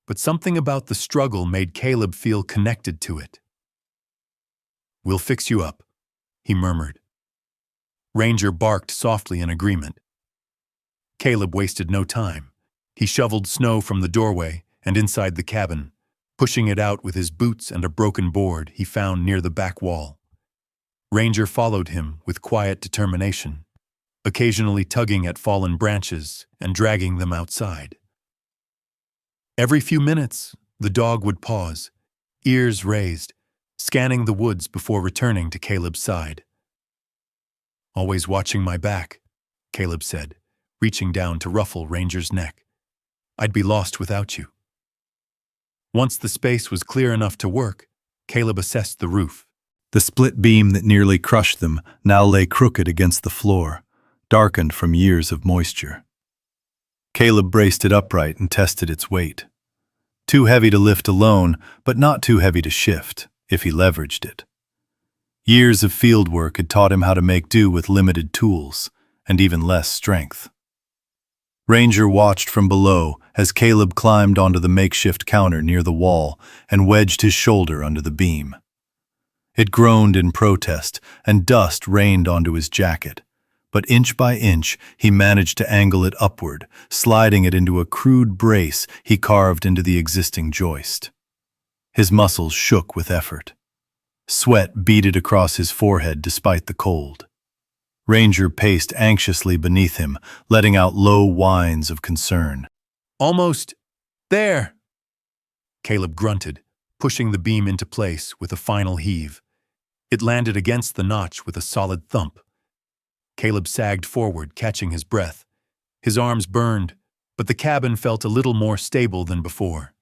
but something about the struggle made Caleb feel connected to it. We'll fix you up, he murmured. Ranger barked softly in agreement. Caleb wasted no time. He shoveled snow from the doorway and inside the cabin, pushing it out with his boots and a broken board he found near the back wall. Ranger followed him with quiet determination, occasionally tugging at fallen branches and dragging them outside. Every few minutes, the dog would pause, ears raised, scanning the woods before returning to Caleb's side. Always watching my back, Caleb said, reaching down to ruffle Ranger's neck. I'd be lost without you. Once the space was clear enough to work, Caleb assessed the roof. The split beam that nearly crushed them now lay crooked against the floor, darkened from years of moisture. Caleb braced it upright and tested its weight. Too heavy to lift alone, but not too heavy to shift, if he leveraged it. Years of field work had taught him how to make do with limited tools, and even less strength. Ranger watched from below as Caleb climbed onto the makeshift counter near the wall and wedged his shoulder under the beam. It groaned in protest, and dust rained onto his jacket. But inch by inch, he managed to angle it upward, sliding it into a crude brace he carved into the existing joist. His muscles shook with effort. Sweat beaded across his forehead despite the cold. Ranger paced anxiously beneath him, letting out low whines of concern. Almost there, Caleb grunted, pushing the beam into place with a final heave. It landed against the notch with a solid thump. Caleb sagged forward, catching his breath. His arms burned, but the cabin felt a little more stable than before.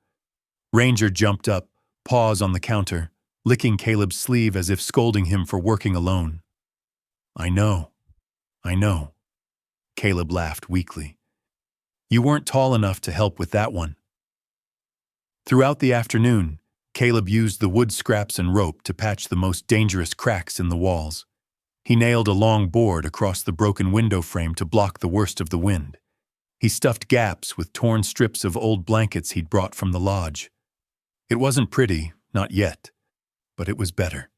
Ranger jumped up, paws on the counter, licking Caleb's sleeve as if scolding him for working alone. I know. Caleb laughed weakly. You weren't tall enough to help with that one. Throughout the afternoon, Caleb used the wood scraps and rope to patch the most dangerous cracks in the walls. He nailed a long board across the broken window frame to block the worst of the wind. He stuffed gaps with torn strips of old blankets he'd brought from the lodge. It wasn't pretty, not yet, but it was better.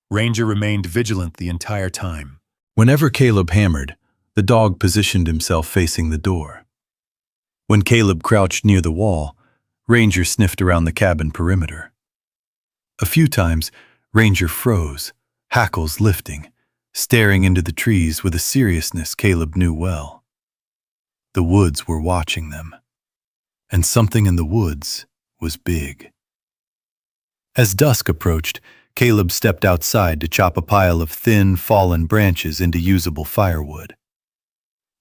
Ranger remained vigilant the entire time. Whenever Caleb hammered, the dog positioned himself facing the door. When Caleb crouched near the wall, Ranger sniffed around the cabin perimeter. A few times, Ranger froze, hackles lifting, staring into the trees with a seriousness Caleb knew well. The woods were watching them, and something in the woods was big. As dusk approached, Caleb stepped outside to chop a pile of thin, fallen branches into usable firewood.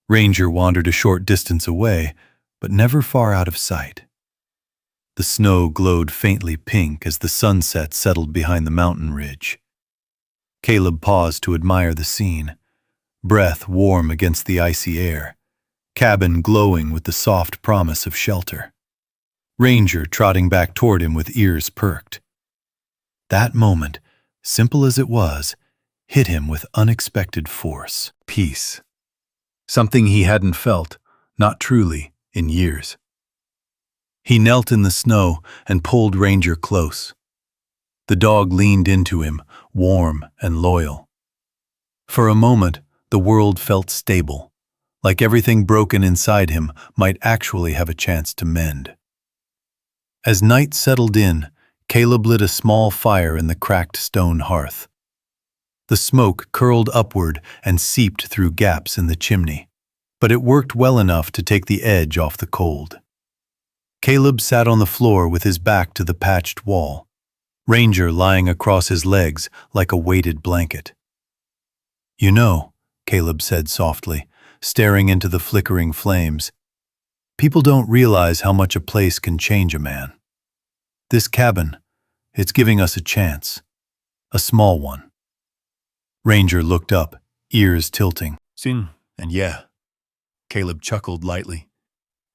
Ranger wandered a short distance away, but never far out of sight. The snow glowed faintly pink as the sunset settled behind the mountain ridge. Caleb paused to admire the scene, breath warm against the icy air, cabin glowing with the soft promise of shelter. Ranger trotting back toward him with ears perked. That moment, simple as it was, hit him with unexpected force. Peace. Something he hadn't felt, not truly, in years. He knelt in the snow and pulled Ranger close. The dog leaned into him, warm and loyal. For a moment, the world felt stable, like everything broken inside him might actually have a chance to mend. As night settled in, Caleb lit a small fire in the cracked stone hearth. The smoke curled upward and seeped through gaps in the chimney, but it worked well enough to take the edge off the cold. Caleb sat on the floor with his back to the patched wall, Ranger lying across his legs like a weighted blanket. You know, Caleb said softly, staring into the flickering flames, people don't realize how much a place can change a man. This cabin, it's giving us a chance. A small one. Ranger looked up, ears tilting. Sin, and yeah. Caleb chuckled lightly.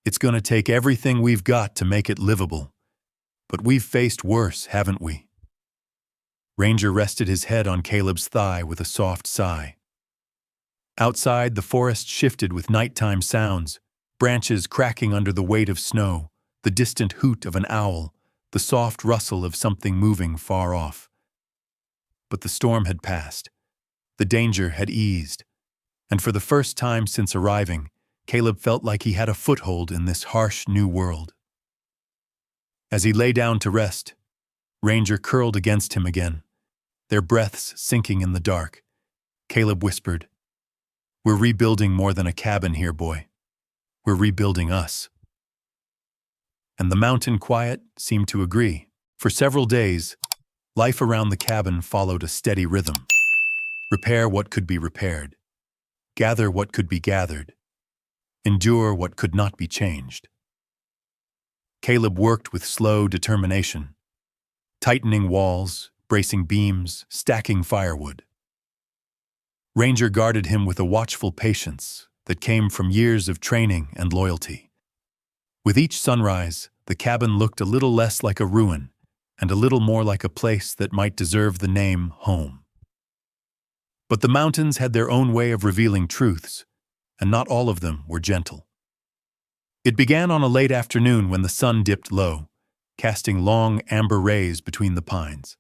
It's gonna take everything we've got to make it livable. But we've faced worse, haven't we? Ranger rested his head on Caleb's thigh with a soft sigh. Outside, the forest shifted with nighttime sounds, branches cracking under the weight of snow, the distant hoot of an owl, the soft rustle of something moving far off. But the storm had passed. The danger had eased. And for the first time since arriving, Caleb felt like he had a foothold in this harsh new world. As he lay down to rest, Ranger curled against him again, their breaths sinking in the dark. Caleb whispered, "We're rebuilding more than a cabin here, boy. We're rebuilding us." And the mountain quiet seemed to agree. For several days, life around the cabin followed a steady rhythm. Repair what could be repaired. Gather what could be gathered. Endure what could not be changed. Caleb worked with slow determination, tightening walls, bracing beams, stacking firewood. Ranger guarded him with a watchful patience that came from years of training and loyalty. With each sunrise, the cabin looked a little less like a ruin and a little more like a place that might deserve the name home. But the mountains had their own way of revealing truths, and not all of them were gentle. It began on a late afternoon when the sun dipped low, casting long amber rays between the pines.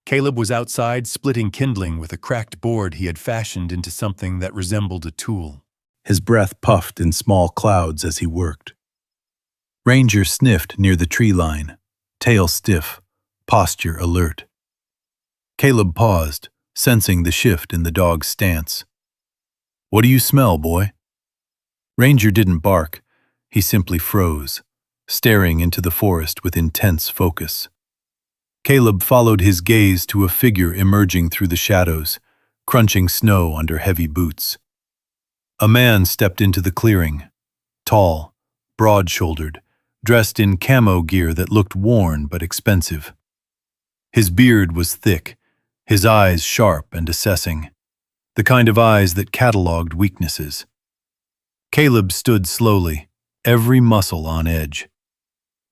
Caleb was outside splitting kindling with a cracked board he had fashioned into something that resembled a tool. His breath puffed in small clouds as he worked. Ranger sniffed near the tree line, tail stiff, posture alert. Caleb paused, sensing the shift in the dog's stance. "What do you smell, boy?" Ranger didn't bark. He simply froze, staring into the forest with intense focus. Caleb followed his gaze to a figure emerging through the shadows, crunching snow under heavy boots. A man stepped into the clearing, tall, broad-shouldered, dressed in camo gear that looked worn but expensive. His beard was thick, his eyes sharp and assessing, the kind of eyes that cataloged weaknesses. Caleb stood slowly, every muscle on edge.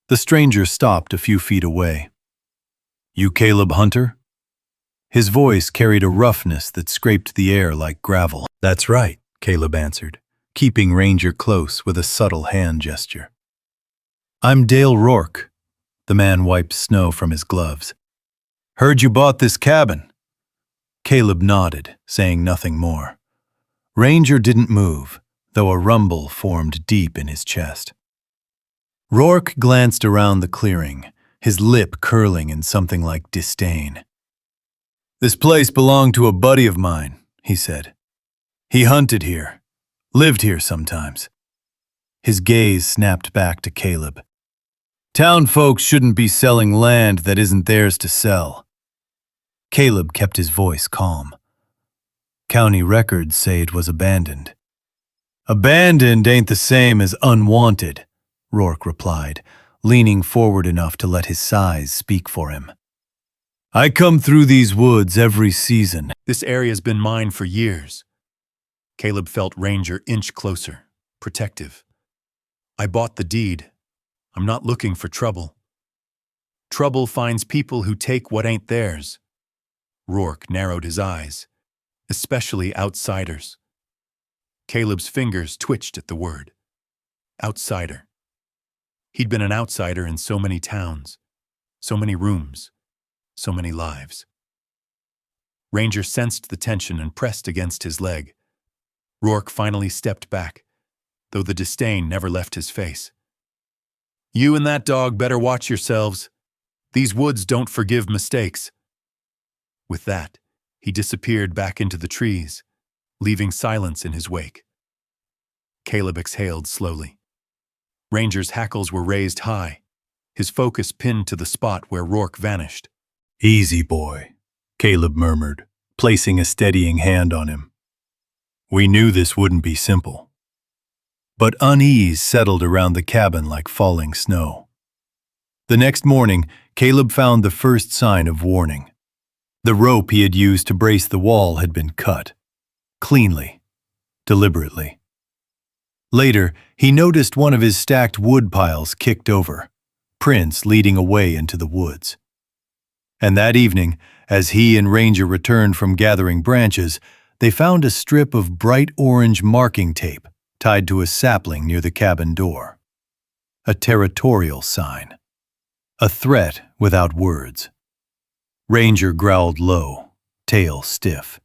The stranger stopped a few feet away. "You Caleb Hunter?" His voice carried a roughness that scraped the air like gravel. "That's right," Caleb answered, keeping Ranger close with a subtle hand gesture. "I'm Dale Rourke." The man wiped snow from his gloves. "Heard you bought this cabin." Caleb nodded, saying nothing more. Ranger didn't move, though a rumble formed deep in his chest. Rourke glanced around the clearing, his lip curling in something like disdain. "This place belonged to a buddy of mine," he said. "He hunted here, lived here sometimes." His gaze snapped back to Caleb. "Town folks shouldn't be selling land that isn't theirs to sell." Caleb kept his voice calm. "County records say it was abandoned." "Abandoned ain't the same as unwanted," Rourke replied, leaning forward enough to let his size speak for him. "I come through these woods every season." "This area's been mine for years." Caleb felt Ranger inch closer, protective. "I bought the deed. I'm not looking for trouble." "Trouble finds people who take what ain't theirs." Rourke narrowed his eyes. "Especially outsiders." Caleb's fingers twitched at the word. Outsider. He'd been an outsider in so many towns, so many rooms, so many lives. Ranger sensed the tension and pressed against his leg. Rourke finally stepped back, though the disdain never left his face. "You and that dog better watch yourselves. These woods don't forgive mistakes." With that, he disappeared back into the trees, leaving silence in his wake. Caleb exhaled slowly. Ranger's hackles were raised high, his focus pinned to the spot where Rourke vanished. "Easy, boy," Caleb murmured, placing a steadying hand on him. "We knew this wouldn't be simple." But unease settled around the cabin like falling snow. The next morning, Caleb found the first sign of warning. The rope he had used to brace the wall had been cut. Cleanly, deliberately. Later, he noticed one of his stacked wood piles kicked over, prints leading away into the woods. And that evening, as he and Ranger returned from gathering branches, they found a strip of bright orange marking tape tied to a sapling near the cabin door. A territorial sign. A threat without words. Ranger growled low, tail stiff.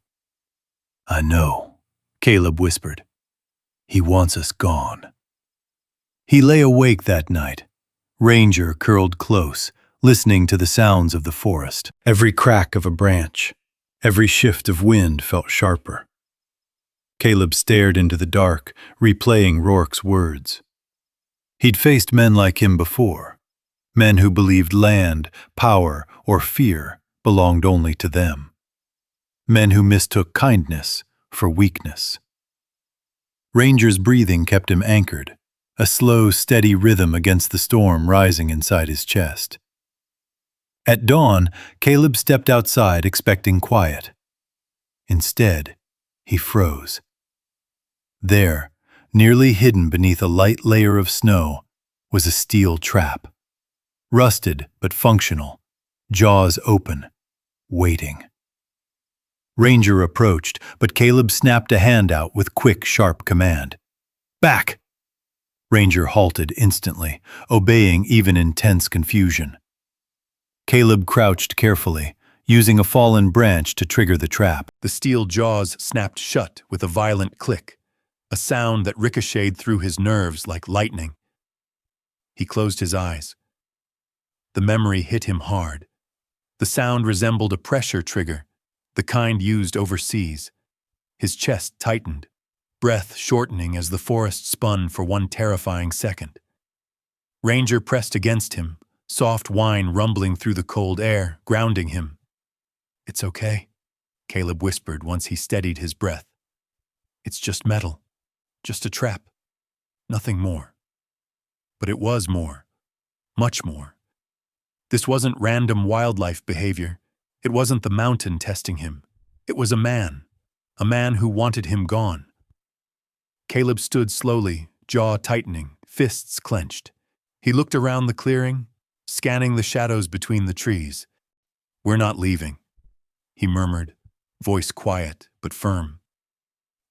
"I know," Caleb whispered. "He wants us gone." He lay awake that night, Ranger curled close, listening to the sounds of the forest. Every crack of a branch, every shift of wind felt sharper. Caleb stared into the dark, replaying Rourke's words. He'd faced men like him before, men who believed land, power, or fear belonged only to them. Men who mistook kindness for weakness. Ranger's breathing kept him anchored, a slow, steady rhythm against the storm rising inside his chest. At dawn, Caleb stepped outside expecting quiet. Instead, He froze. There, nearly hidden beneath a light layer of snow, was a steel trap. Rusted but functional, jaws open, waiting. Ranger approached, but Caleb snapped a hand out with quick, sharp command. "Back!" Ranger halted instantly, obeying even in tense confusion. Caleb crouched carefully, using a fallen branch to trigger the trap. The steel jaws snapped shut with a violent click, a sound that ricocheted through his nerves like lightning. He closed his eyes. The memory hit him hard. The sound resembled a pressure trigger, the kind used overseas. His chest tightened, breath shortening as the forest spun for one terrifying second. Ranger pressed against him, soft whine rumbling through the cold air, grounding him. "It's okay," Caleb whispered once he steadied his breath. "It's just metal, just a trap, nothing more." But it was more, much more. This wasn't random wildlife behavior. It wasn't the mountain testing him. It was a man who wanted him gone. Caleb stood slowly, jaw tightening, fists clenched. He looked around the clearing, scanning the shadows between the trees. "We're not leaving," he murmured, voice quiet but firm.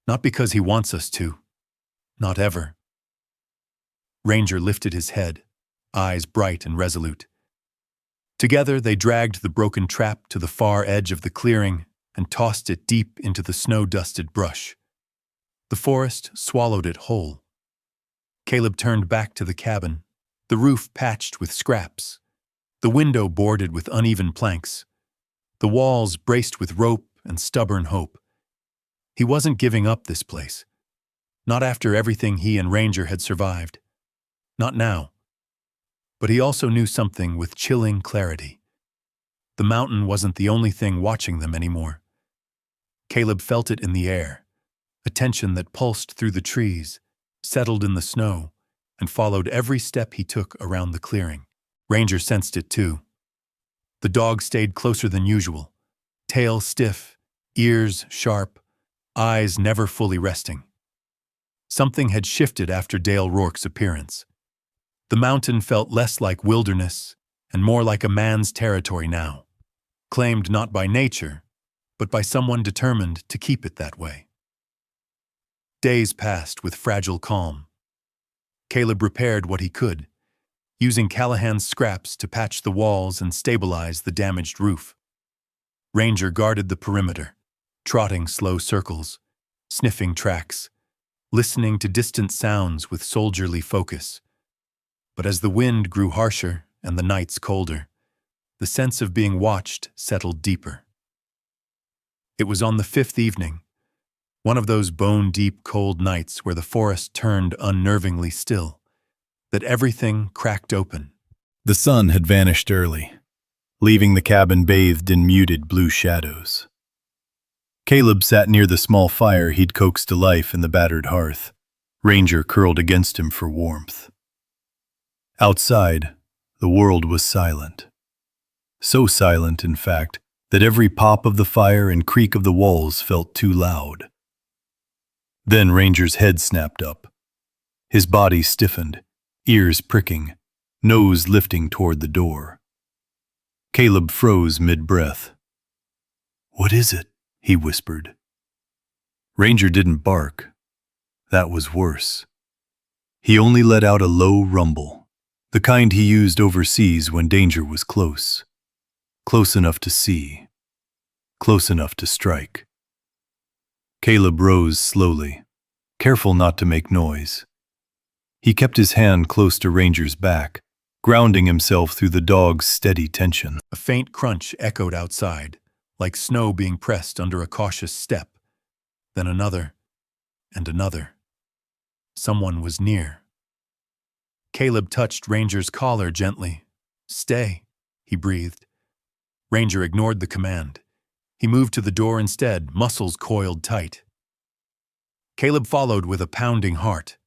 "Not because he wants us to. Not ever." Ranger lifted his head, eyes bright and resolute. Together they dragged the broken trap to the far edge of the clearing and tossed it deep into the snow-dusted brush. The forest swallowed it whole. Caleb turned back to the cabin, the roof patched with scraps, the window boarded with uneven planks, the walls braced with rope and stubborn hope. He wasn't giving up this place. Not after everything he and Ranger had survived. Not now. But he also knew something with chilling clarity. The mountain wasn't the only thing watching them anymore. Caleb felt it in the air, a tension that pulsed through the trees, settled in the snow, and followed every step he took around the clearing. Ranger sensed it too. The dog stayed closer than usual, tail stiff, ears sharp, eyes never fully resting. Something had shifted after Dale Rourke's appearance. The mountain felt less like wilderness and more like a man's territory now, claimed not by nature, but by someone determined to keep it that way. Days passed with fragile calm. Caleb repaired what he could, using Callahan's scraps to patch the walls and stabilize the damaged roof. Ranger guarded the perimeter, trotting slow circles, sniffing tracks, listening to distant sounds with soldierly focus. But as the wind grew harsher and the nights colder, the sense of being watched settled deeper. It was on the fifth evening, one of those bone-deep cold nights where the forest turned unnervingly still, that everything cracked open. The sun had vanished early, leaving the cabin bathed in muted blue shadows. Caleb sat near the small fire he'd coaxed to life in the battered hearth, Ranger curled against him for warmth. Outside, the world was silent. So silent, in fact, that every pop of the fire and creak of the walls felt too loud. Then Ranger's head snapped up. His body stiffened, ears pricking, nose lifting toward the door. Caleb froze mid-breath. "What is it?" he whispered. Ranger didn't bark. That was worse. He only let out a low rumble, the kind he used overseas when danger was close. Close enough to see. Close enough to strike. Caleb rose slowly, careful not to make noise. He kept his hand close to Ranger's back, grounding himself through the dog's steady tension. A faint crunch echoed outside, like snow being pressed under a cautious step. Then another, and another. Someone was near. Caleb touched Ranger's collar gently. "Stay," he breathed. Ranger ignored the command. He moved to the door instead, muscles coiled tight. Caleb followed with a pounding heart.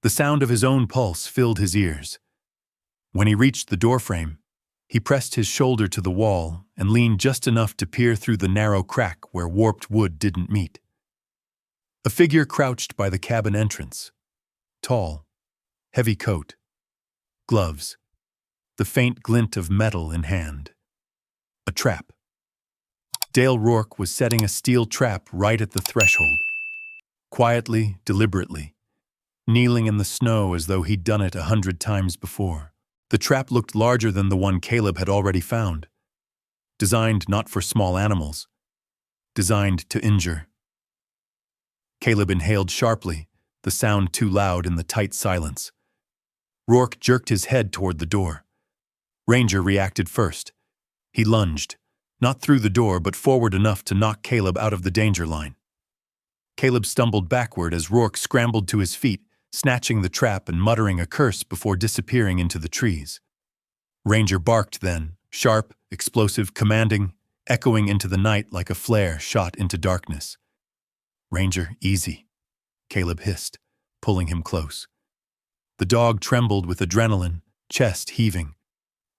The sound of his own pulse filled his ears. When he reached the doorframe, he pressed his shoulder to the wall and leaned just enough to peer through the narrow crack where warped wood didn't meet. A figure crouched by the cabin entrance. Tall, heavy coat, gloves, the faint glint of metal in hand. A trap. Dale Rourke was setting a steel trap right at the threshold. Quietly, deliberately, kneeling in the snow as though he'd done it 100 times before. The trap looked larger than the one Caleb had already found. Designed not for small animals. Designed to injure. Caleb inhaled sharply, the sound too loud in the tight silence. Rourke jerked his head toward the door. Ranger reacted first. He lunged, not through the door but forward enough to knock Caleb out of the danger line. Caleb stumbled backward as Rourke scrambled to his feet, snatching the trap and muttering a curse before disappearing into the trees. Ranger barked then, sharp, explosive, commanding, echoing into the night like a flare shot into darkness. "Ranger, easy," Caleb hissed, pulling him close. The dog trembled with adrenaline, chest heaving.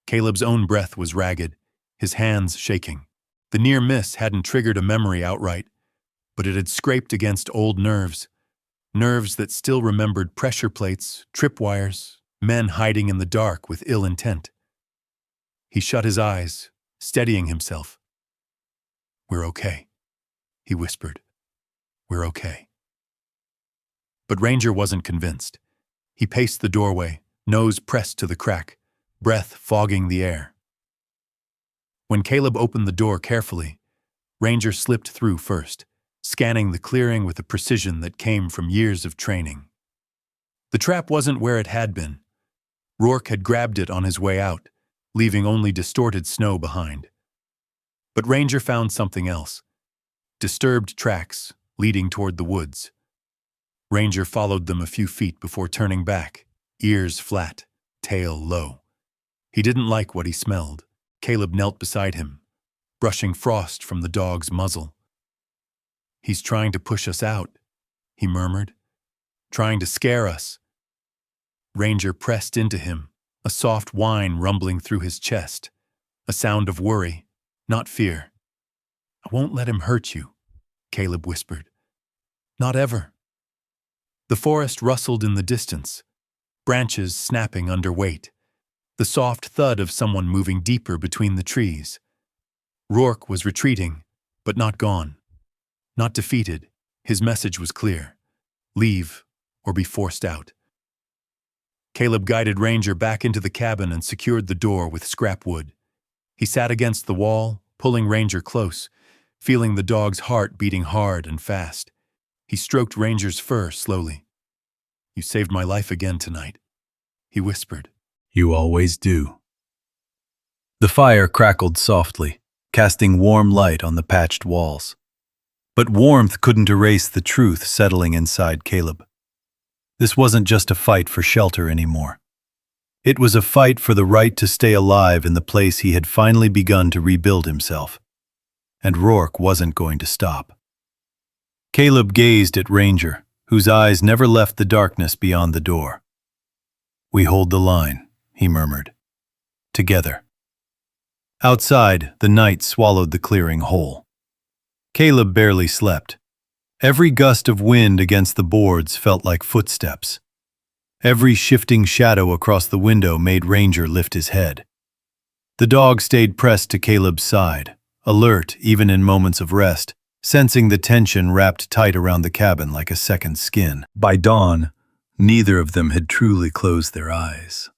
Caleb's own breath was ragged, his hands shaking. The near miss hadn't triggered a memory outright, but it had scraped against old nerves that still remembered pressure plates, tripwires, men hiding in the dark with ill intent. He shut his eyes, steadying himself. "We're okay," he whispered. "We're okay." But Ranger wasn't convinced. He paced the doorway, nose pressed to the crack, breath fogging the air. When Caleb opened the door carefully, Ranger slipped through first, scanning the clearing with a precision that came from years of training. The trap wasn't where it had been. Rourke had grabbed it on his way out, leaving only distorted snow behind. But Ranger found something else. Disturbed tracks leading toward the woods. Ranger followed them a few feet before turning back, ears flat, tail low. He didn't like what he smelled. Caleb knelt beside him, brushing frost from the dog's muzzle. "He's trying to push us out," he murmured. "Trying to scare us." Ranger pressed into him, a soft whine rumbling through his chest, a sound of worry, not fear. "I won't let him hurt you," Caleb whispered. "Not ever." The forest rustled in the distance, branches snapping under weight, the soft thud of someone moving deeper between the trees. Rourke was retreating, but not gone. Not defeated. His message was clear. Leave or be forced out. Caleb guided Ranger back into the cabin and secured the door with scrap wood. He sat against the wall, pulling Ranger close, feeling the dog's heart beating hard and fast. He stroked Ranger's fur slowly. "You saved my life again tonight," he whispered. "You always do." The fire crackled softly, casting warm light on the patched walls. But warmth couldn't erase the truth settling inside Caleb. This wasn't just a fight for shelter anymore. It was a fight for the right to stay alive in the place he had finally begun to rebuild himself. And Rourke wasn't going to stop. Caleb gazed at Ranger, whose eyes never left the darkness beyond the door. "We hold the line," he murmured. "Together." Outside, the night swallowed the clearing whole. Caleb barely slept. Every gust of wind against the boards felt like footsteps. Every shifting shadow across the window made Ranger lift his head. The dog stayed pressed to Caleb's side, alert even in moments of rest, sensing the tension wrapped tight around the cabin like a second skin. By dawn, neither of them had truly closed their eyes.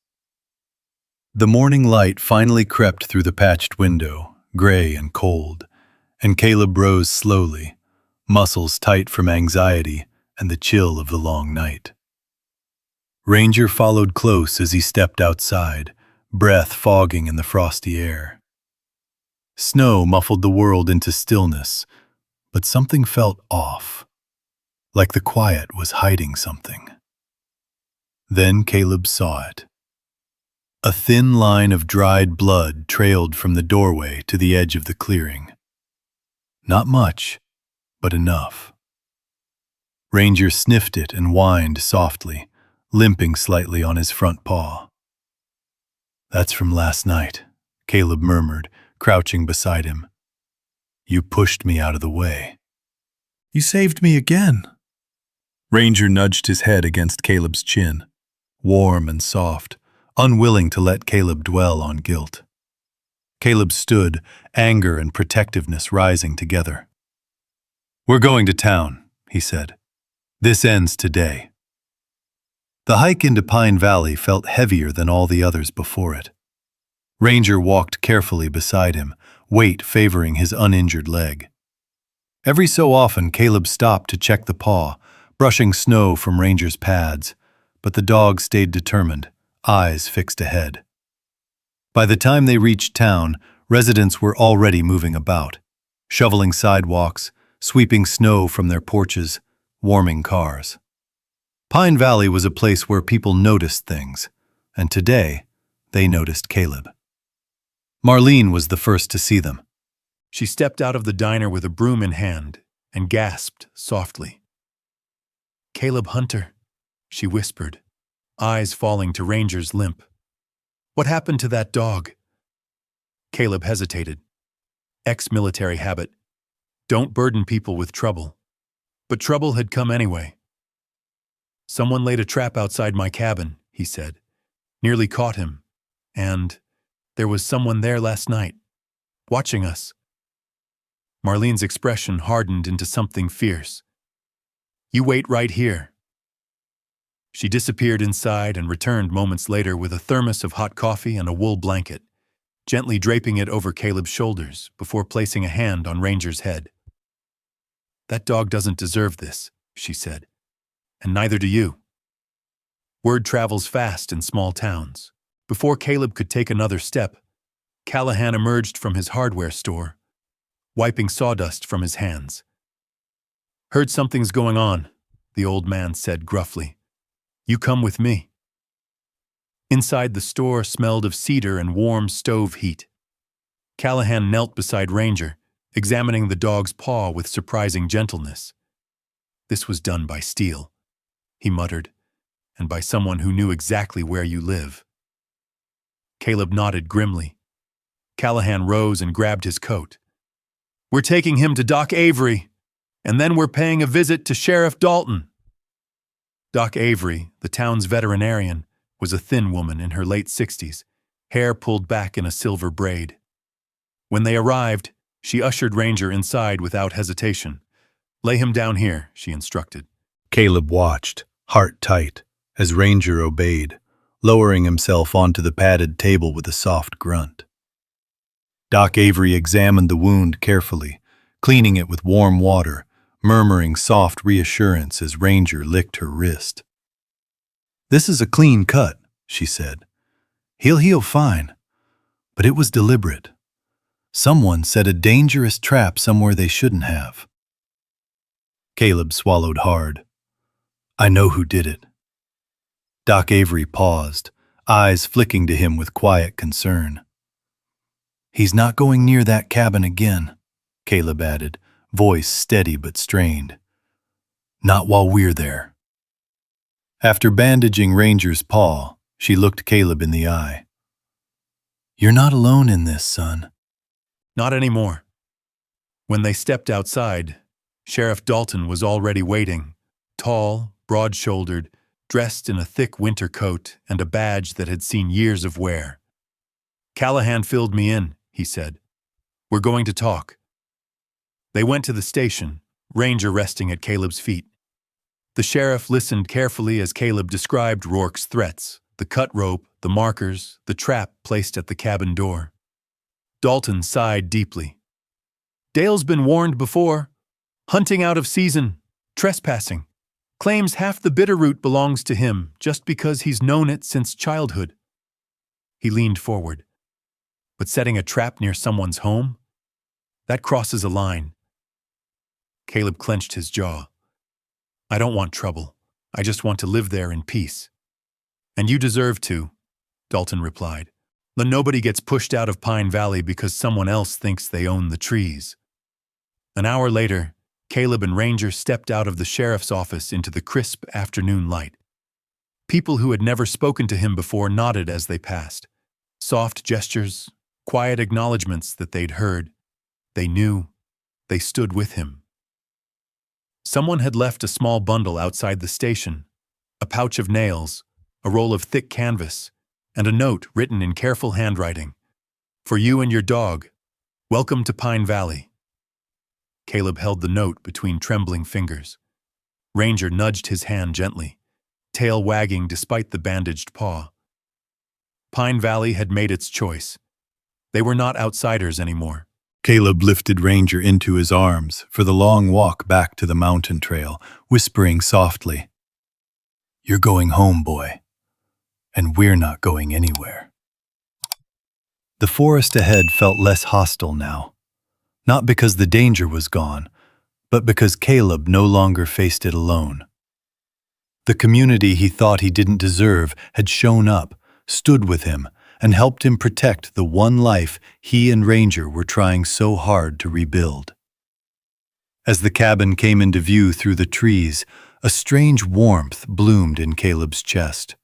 The morning light finally crept through the patched window, gray and cold, and Caleb rose slowly, muscles tight from anxiety and the chill of the long night. Ranger followed close as he stepped outside, breath fogging in the frosty air. Snow muffled the world into stillness, but something felt off, like the quiet was hiding something. Then Caleb saw it. A thin line of dried blood trailed from the doorway to the edge of the clearing. Not much, but enough. Ranger sniffed it and whined softly, limping slightly on his front paw. "That's from last night," Caleb murmured, crouching beside him. "You pushed me out of the way." "You saved me again," Ranger nudged his head against Caleb's chin, warm and soft, unwilling to let Caleb dwell on guilt. Caleb stood, anger and protectiveness rising together. "We're going to town," he said. "This ends today." The hike into Pine Valley felt heavier than all the others before it. Ranger walked carefully beside him, weight favoring his uninjured leg. Every so often, Caleb stopped to check the paw, brushing snow from Ranger's pads, but the dog stayed determined, eyes fixed ahead. By the time they reached town, residents were already moving about, shoveling sidewalks, sweeping snow from their porches, warming cars. Pine Valley was a place where people noticed things, and today, they noticed Caleb. Marlene was the first to see them. She stepped out of the diner with a broom in hand and gasped softly. "Caleb Hunter," she whispered, eyes falling to Ranger's limp. "What happened to that dog?" Caleb hesitated. Ex-military habit. Don't burden people with trouble. But trouble had come anyway. "Someone laid a trap outside my cabin," he said. "Nearly caught him. And there was someone there last night, watching us." Marlene's expression hardened into something fierce. "You wait right here." She disappeared inside and returned moments later with a thermos of hot coffee and a wool blanket, gently draping it over Caleb's shoulders before placing a hand on Ranger's head. "That dog doesn't deserve this," she said, "and neither do you." Word travels fast in small towns. Before Caleb could take another step, Callahan emerged from his hardware store, wiping sawdust from his hands. "Heard something's going on," the old man said gruffly. "You come with me." Inside the store smelled of cedar and warm stove heat. Callahan knelt beside Ranger, examining the dog's paw with surprising gentleness. "This was done by steel," he muttered, "and by someone who knew exactly where you live." Caleb nodded grimly. Callahan rose and grabbed his coat. "We're taking him to Doc Avery, and then we're paying a visit to Sheriff Dalton." Doc Avery, the town's veterinarian, was a thin woman in her late 60s, hair pulled back in a silver braid. When they arrived, she ushered Ranger inside without hesitation. "Lay him down here," she instructed. Caleb watched, heart tight, as Ranger obeyed, lowering himself onto the padded table with a soft grunt. Doc Avery examined the wound carefully, cleaning it with warm water, murmuring soft reassurance as Ranger licked her wrist. "This is a clean cut," she said. "He'll heal fine. But it was deliberate. Someone set a dangerous trap somewhere they shouldn't have." Caleb swallowed hard. "I know who did it." Doc Avery paused, eyes flicking to him with quiet concern. "He's not going near that cabin again," Caleb added, voice steady but strained. "Not while we're there." After bandaging Ranger's paw, she looked Caleb in the eye. "You're not alone in this, son." "Not anymore." When they stepped outside, Sheriff Dalton was already waiting, tall, broad-shouldered, dressed in a thick winter coat and a badge that had seen years of wear. "Callahan filled me in," he said. "We're going to talk." They went to the station, Ranger resting at Caleb's feet. The sheriff listened carefully as Caleb described Rourke's threats, the cut rope, the markers, the trap placed at the cabin door. Dalton sighed deeply. "Dale's been warned before. Hunting out of season, trespassing. Claims half the bitterroot belongs to him just because he's known it since childhood." He leaned forward. "But setting a trap near someone's home? That crosses a line." Caleb clenched his jaw. "I don't want trouble. I just want to live there in peace." "And you deserve to," Dalton replied. "But nobody gets pushed out of Pine Valley because someone else thinks they own the trees." An hour later, Caleb and Ranger stepped out of the sheriff's office into the crisp afternoon light. People who had never spoken to him before nodded as they passed. Soft gestures, quiet acknowledgments that they'd heard. They knew. They stood with him. Someone had left a small bundle outside the station, a pouch of nails, a roll of thick canvas, and a note written in careful handwriting. "For you and your dog. Welcome to Pine Valley." Caleb held the note between trembling fingers. Ranger nudged his hand gently, tail wagging despite the bandaged paw. Pine Valley had made its choice. They were not outsiders anymore. Caleb lifted Ranger into his arms for the long walk back to the mountain trail, whispering softly, "You're going home, boy, and we're not going anywhere." The forest ahead felt less hostile now, not because the danger was gone, but because Caleb no longer faced it alone. The community he thought he didn't deserve had shown up, stood with him, and helped him protect the one life he and Ranger were trying so hard to rebuild. As the cabin came into view through the trees, a strange warmth bloomed in Caleb's chest.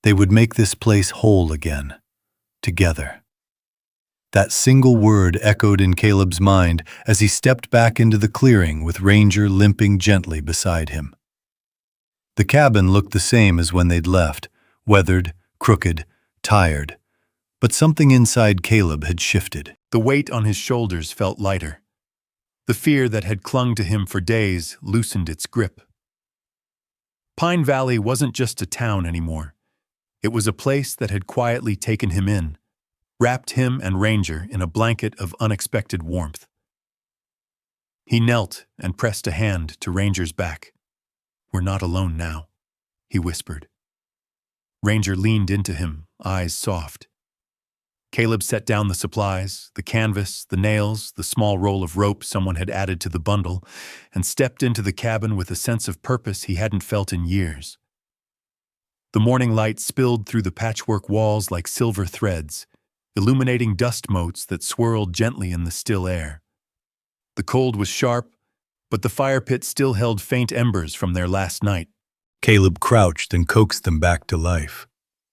They would make this place whole again, together. That single word echoed in Caleb's mind as he stepped back into the clearing with Ranger limping gently beside him. The cabin looked the same as when they'd left, weathered, crooked, tired, but something inside Caleb had shifted. The weight on his shoulders felt lighter. The fear that had clung to him for days loosened its grip. Pine Valley wasn't just a town anymore. It was a place that had quietly taken him in, wrapped him and Ranger in a blanket of unexpected warmth. He knelt and pressed a hand to Ranger's back. "We're not alone now," he whispered. Ranger leaned into him, eyes soft. Caleb set down the supplies, the canvas, the nails, the small roll of rope someone had added to the bundle, and stepped into the cabin with a sense of purpose he hadn't felt in years. The morning light spilled through the patchwork walls like silver threads, illuminating dust motes that swirled gently in the still air. The cold was sharp, but the fire pit still held faint embers from their last night. Caleb crouched and coaxed them back to life,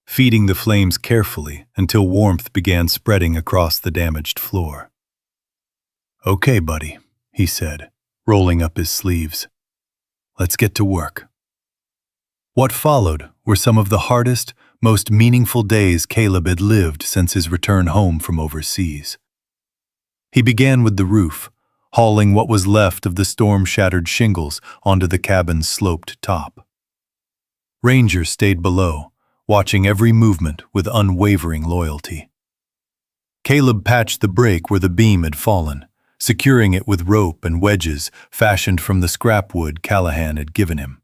feeding the flames carefully until warmth began spreading across the damaged floor. "Okay, buddy," he said, rolling up his sleeves. "Let's get to work." What followed were some of the hardest, most meaningful days Caleb had lived since his return home from overseas. He began with the roof, hauling what was left of the storm-shattered shingles onto the cabin's sloped top. Ranger stayed below, watching every movement with unwavering loyalty. Caleb patched the break where the beam had fallen, securing it with rope and wedges fashioned from the scrap wood Callahan had given him.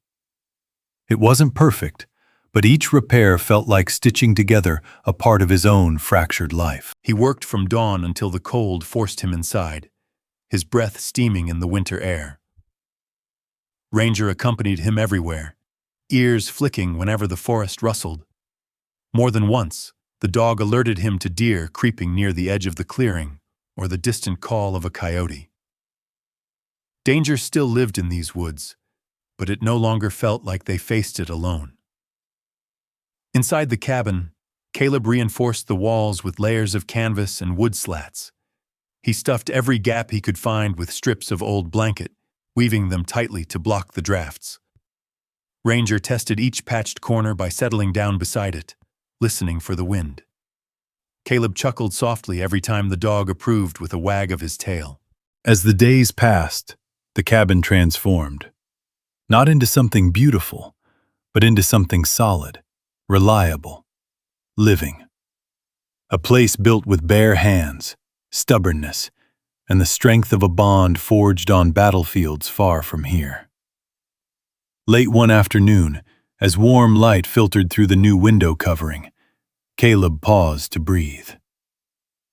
It wasn't perfect, but each repair felt like stitching together a part of his own fractured life. He worked from dawn until the cold forced him inside, his breath steaming in the winter air. Ranger accompanied him everywhere, ears flicking whenever the forest rustled. More than once, the dog alerted him to deer creeping near the edge of the clearing or the distant call of a coyote. Danger still lived in these woods, but it no longer felt like they faced it alone. Inside the cabin, Caleb reinforced the walls with layers of canvas and wood slats. He stuffed every gap he could find with strips of old blanket, weaving them tightly to block the drafts. Ranger tested each patched corner by settling down beside it, listening for the wind. Caleb chuckled softly every time the dog approved with a wag of his tail. As the days passed, the cabin transformed, not into something beautiful, but into something solid, reliable, living. A place built with bare hands, stubbornness, and the strength of a bond forged on battlefields far from here. Late one afternoon, as warm light filtered through the new window covering, Caleb paused to breathe.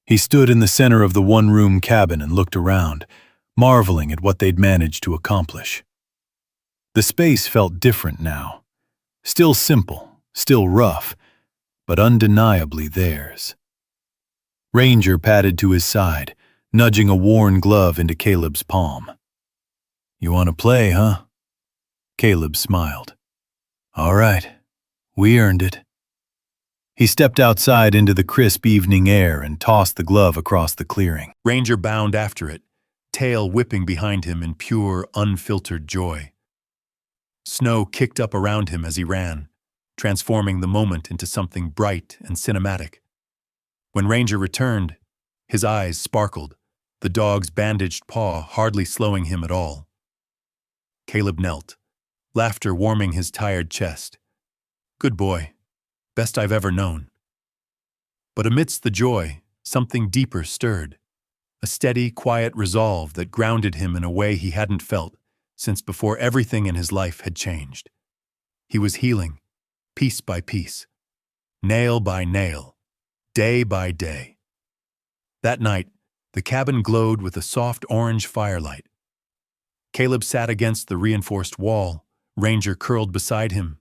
He stood in the center of the one-room cabin and looked around, marveling at what they'd managed to accomplish. The space felt different now. Still simple, still rough, but undeniably theirs. Ranger padded to his side, nudging a worn glove into Caleb's palm. "You want to play, huh?" Caleb smiled. "All right, we earned it." He stepped outside into the crisp evening air and tossed the glove across the clearing. Ranger bounded after it, tail whipping behind him in pure, unfiltered joy. Snow kicked up around him as he ran, transforming the moment into something bright and cinematic. When Ranger returned, his eyes sparkled, the dog's bandaged paw hardly slowing him at all. Caleb knelt, laughter warming his tired chest. Good boy, best I've ever known. But amidst the joy, something deeper stirred, a steady, quiet resolve that grounded him in a way he hadn't felt since before everything in his life had changed. He was healing, piece by piece, nail by nail, day by day. That night, the cabin glowed with a soft orange firelight. Caleb sat against the reinforced wall, Ranger curled beside him,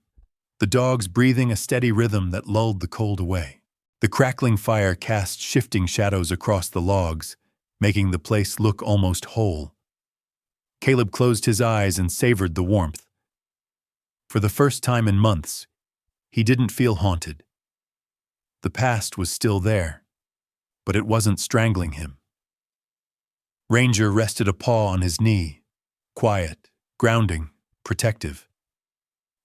the dogs breathing a steady rhythm that lulled the cold away. The crackling fire cast shifting shadows across the logs, making the place look almost whole. Caleb closed his eyes and savored the warmth. For the first time in months, he didn't feel haunted. The past was still there, but it wasn't strangling him. Ranger rested a paw on his knee, quiet, grounding, protective.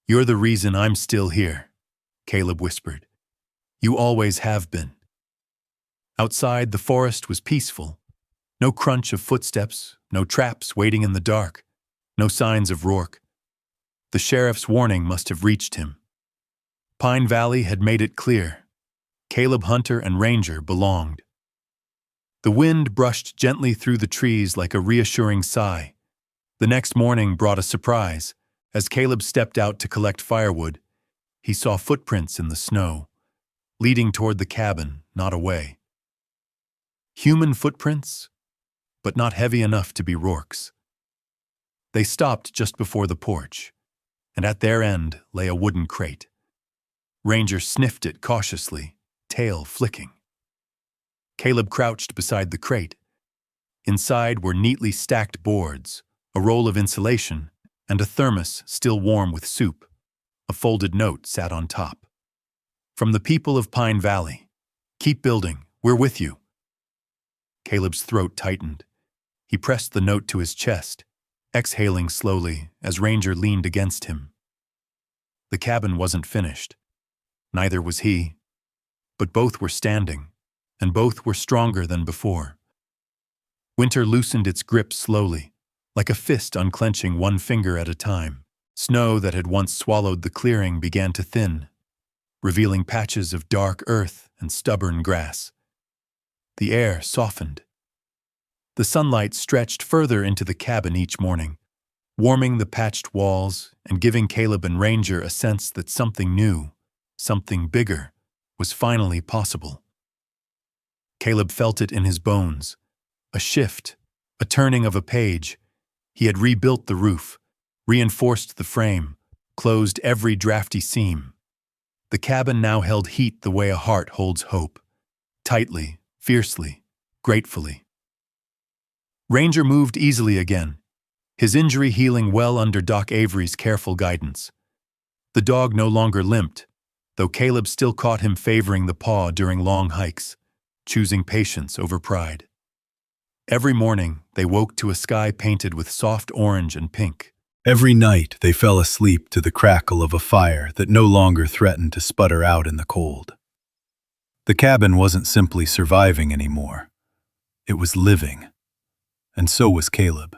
You're the reason I'm still here, Caleb whispered. You always have been. Outside, the forest was peaceful. No crunch of footsteps, no traps waiting in the dark, no signs of Rourke. The sheriff's warning must have reached him. Pine Valley had made it clear. Caleb Hunter and Ranger belonged. The wind brushed gently through the trees like a reassuring sigh. The next morning brought a surprise. As Caleb stepped out to collect firewood, he saw footprints in the snow, leading toward the cabin, not away. Human footprints, but not heavy enough to be Rourke's. They stopped just before the porch, and at their end lay a wooden crate. Ranger sniffed it cautiously, tail flicking. Caleb crouched beside the crate. Inside were neatly stacked boards, a roll of insulation, and a thermos still warm with soup. A folded note sat on top. From the people of Pine Valley, keep building, we're with you. Caleb's throat tightened. He pressed the note to his chest, exhaling slowly as Ranger leaned against him. The cabin wasn't finished. Neither was he. But both were standing, and both were stronger than before. Winter loosened its grip slowly, like a fist unclenching one finger at a time. Snow that had once swallowed the clearing began to thin, revealing patches of dark earth and stubborn grass. The air softened. The sunlight stretched further into the cabin each morning, warming the patched walls and giving Caleb and Ranger a sense that something new, something bigger, was finally possible. Caleb felt it in his bones, a shift, a turning of a page. He had rebuilt the roof, reinforced the frame, closed every drafty seam. The cabin now held heat the way a heart holds hope, tightly, fiercely, gratefully. Ranger moved easily again, his injury healing well under Doc Avery's careful guidance. The dog no longer limped, though Caleb still caught him favoring the paw during long hikes, choosing patience over pride. Every morning, they woke to a sky painted with soft orange and pink. Every night, they fell asleep to the crackle of a fire that no longer threatened to sputter out in the cold. The cabin wasn't simply surviving anymore. It was living. And so was Caleb.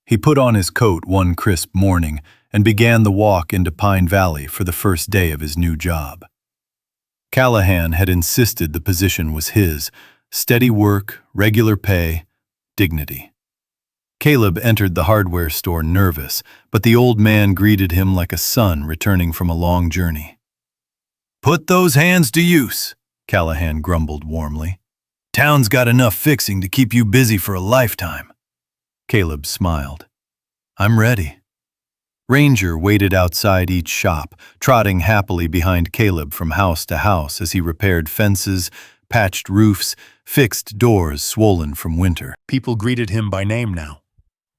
He put on his coat one crisp morning and began the walk into Pine Valley for the first day of his new job. Callahan had insisted the position was his: steady work, regular pay, dignity. Caleb entered the hardware store nervous, but the old man greeted him like a son returning from a long journey. "Put those hands to use," Callahan grumbled warmly. "Town's got enough fixing to keep you busy for a lifetime." Caleb smiled. "I'm ready." Ranger waited outside each shop, trotting happily behind Caleb from house to house as he repaired fences, patched roofs, fixed doors swollen from winter. People greeted him by name now.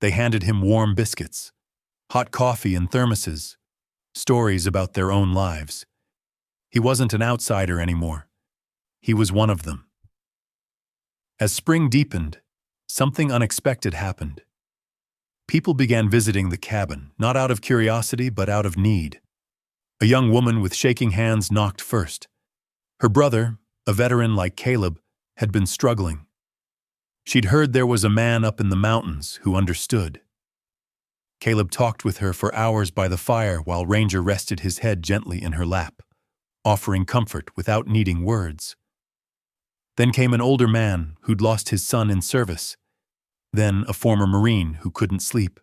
They handed him warm biscuits, hot coffee in thermoses, stories about their own lives. He wasn't an outsider anymore. He was one of them. As spring deepened, something unexpected happened. People began visiting the cabin, not out of curiosity but out of need. A young woman with shaking hands knocked first. Her brother, a veteran like Caleb, had been struggling. She'd heard there was a man up in the mountains who understood. Caleb talked with her for hours by the fire while Ranger rested his head gently in her lap, offering comfort without needing words. Then came an older man who'd lost his son in service. Then a former Marine who couldn't sleep.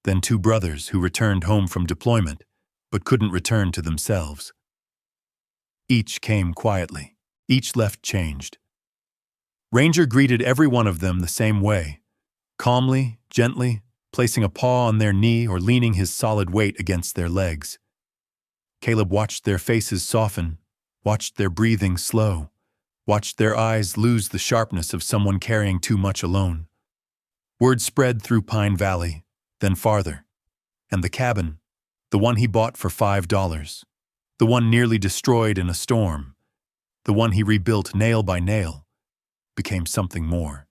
Then two brothers who returned home from deployment but couldn't return to themselves. Each came quietly. Each left changed. Ranger greeted every one of them the same way, calmly, gently, placing a paw on their knee or leaning his solid weight against their legs. Caleb watched their faces soften, watched their breathing slow, watched their eyes lose the sharpness of someone carrying too much alone. Word spread through Pine Valley, then farther, and the cabin, the one he bought for $5, the one nearly destroyed in a storm, the one he rebuilt nail by nail, became something more.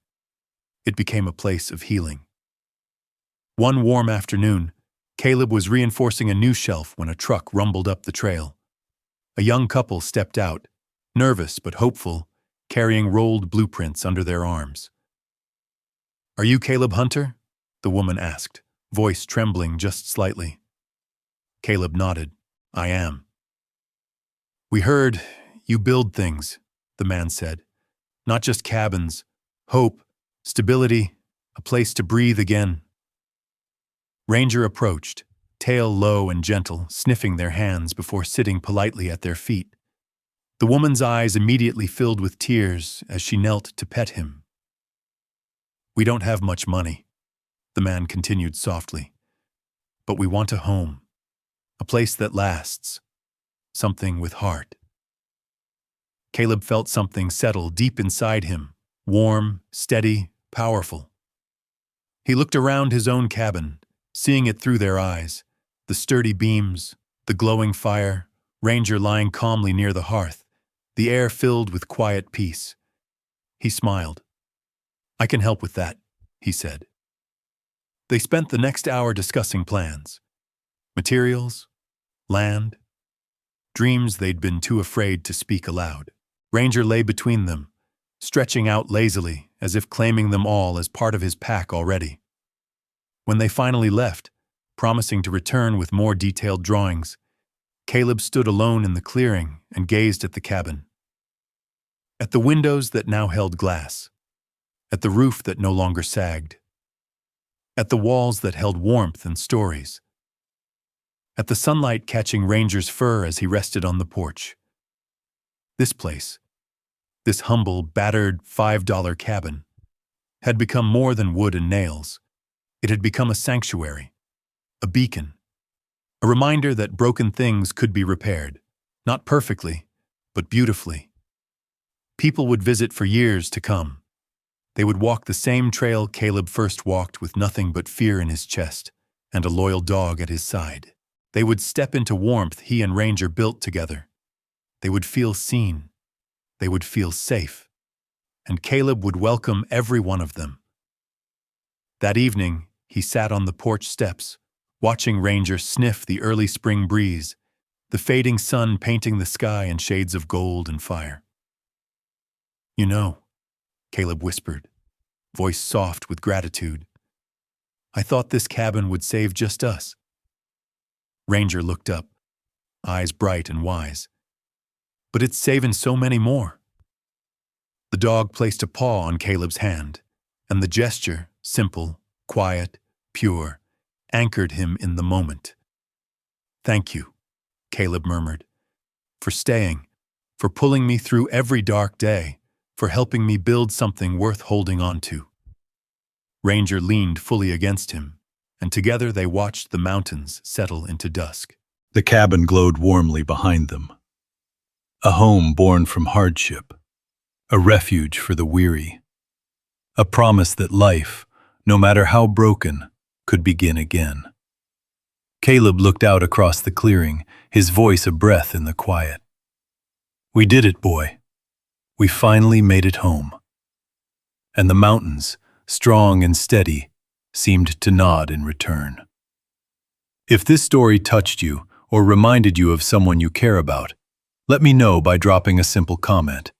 It became a place of healing. One warm afternoon, Caleb was reinforcing a new shelf when a truck rumbled up the trail. A young couple stepped out, nervous but hopeful, carrying rolled blueprints under their arms. "Are you Caleb Hunter?" the woman asked, voice trembling just slightly. Caleb nodded. "I am." "We heard you build things," the man said. "Not just cabins, hope, stability, a place to breathe again." Ranger approached, tail low and gentle, sniffing their hands before sitting politely at their feet. The woman's eyes immediately filled with tears as she knelt to pet him. "We don't have much money," the man continued softly, "but we want a home, a place that lasts, something with heart." Caleb felt something settle deep inside him, warm, steady, powerful. He looked around his own cabin, seeing it through their eyes, the sturdy beams, the glowing fire, Ranger lying calmly near the hearth, the air filled with quiet peace. He smiled. "I can help with that," he said. They spent the next hour discussing plans. Materials, land, dreams they'd been too afraid to speak aloud. Ranger lay between them, stretching out lazily, as if claiming them all as part of his pack already. When they finally left, promising to return with more detailed drawings, Caleb stood alone in the clearing and gazed at the cabin. At the windows that now held glass, at the roof that no longer sagged, at the walls that held warmth and stories, at the sunlight catching Ranger's fur as he rested on the porch. This place, this humble, battered $5 cabin, had become more than wood and nails. It had become a sanctuary, a beacon, a reminder that broken things could be repaired, not perfectly, but beautifully. People would visit for years to come. They would walk the same trail Caleb first walked with nothing but fear in his chest and a loyal dog at his side. They would step into warmth he and Ranger built together. They would feel seen. They would feel safe. And Caleb would welcome every one of them. That evening, he sat on the porch steps, watching Ranger sniff the early spring breeze, the fading sun painting the sky in shades of gold and fire. "You know," Caleb whispered, voice soft with gratitude, "I thought this cabin would save just us." Ranger looked up, eyes bright and wise. "But it's saving so many more." The dog placed a paw on Caleb's hand, and the gesture, simple, quiet, pure, anchored him in the moment. "Thank you," Caleb murmured, "for staying, for pulling me through every dark day, for helping me build something worth holding on to." Ranger leaned fully against him, and together they watched the mountains settle into dusk. The cabin glowed warmly behind them. A home born from hardship, a refuge for the weary, a promise that life, no matter how broken, could begin again. Caleb looked out across the clearing, his voice a breath in the quiet. "We did it, boy. We finally made it home." And the mountains, strong and steady, seemed to nod in return. If this story touched you or reminded you of someone you care about, let me know by dropping a simple comment.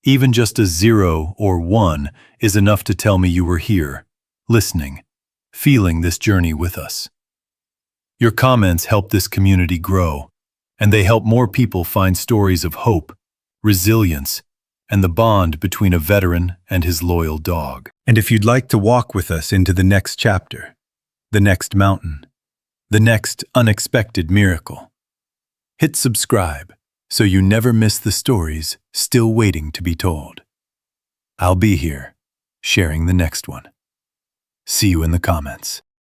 Even just a 0 or 1 is enough to tell me you were here, listening, feeling this journey with us. Your comments help this community grow, and they help more people find stories of hope, resilience, and the bond between a veteran and his loyal dog. And if you'd like to walk with us into the next chapter, the next mountain, the next unexpected miracle, hit subscribe so you never miss the stories still waiting to be told. I'll be here, sharing the next one. See you in the comments.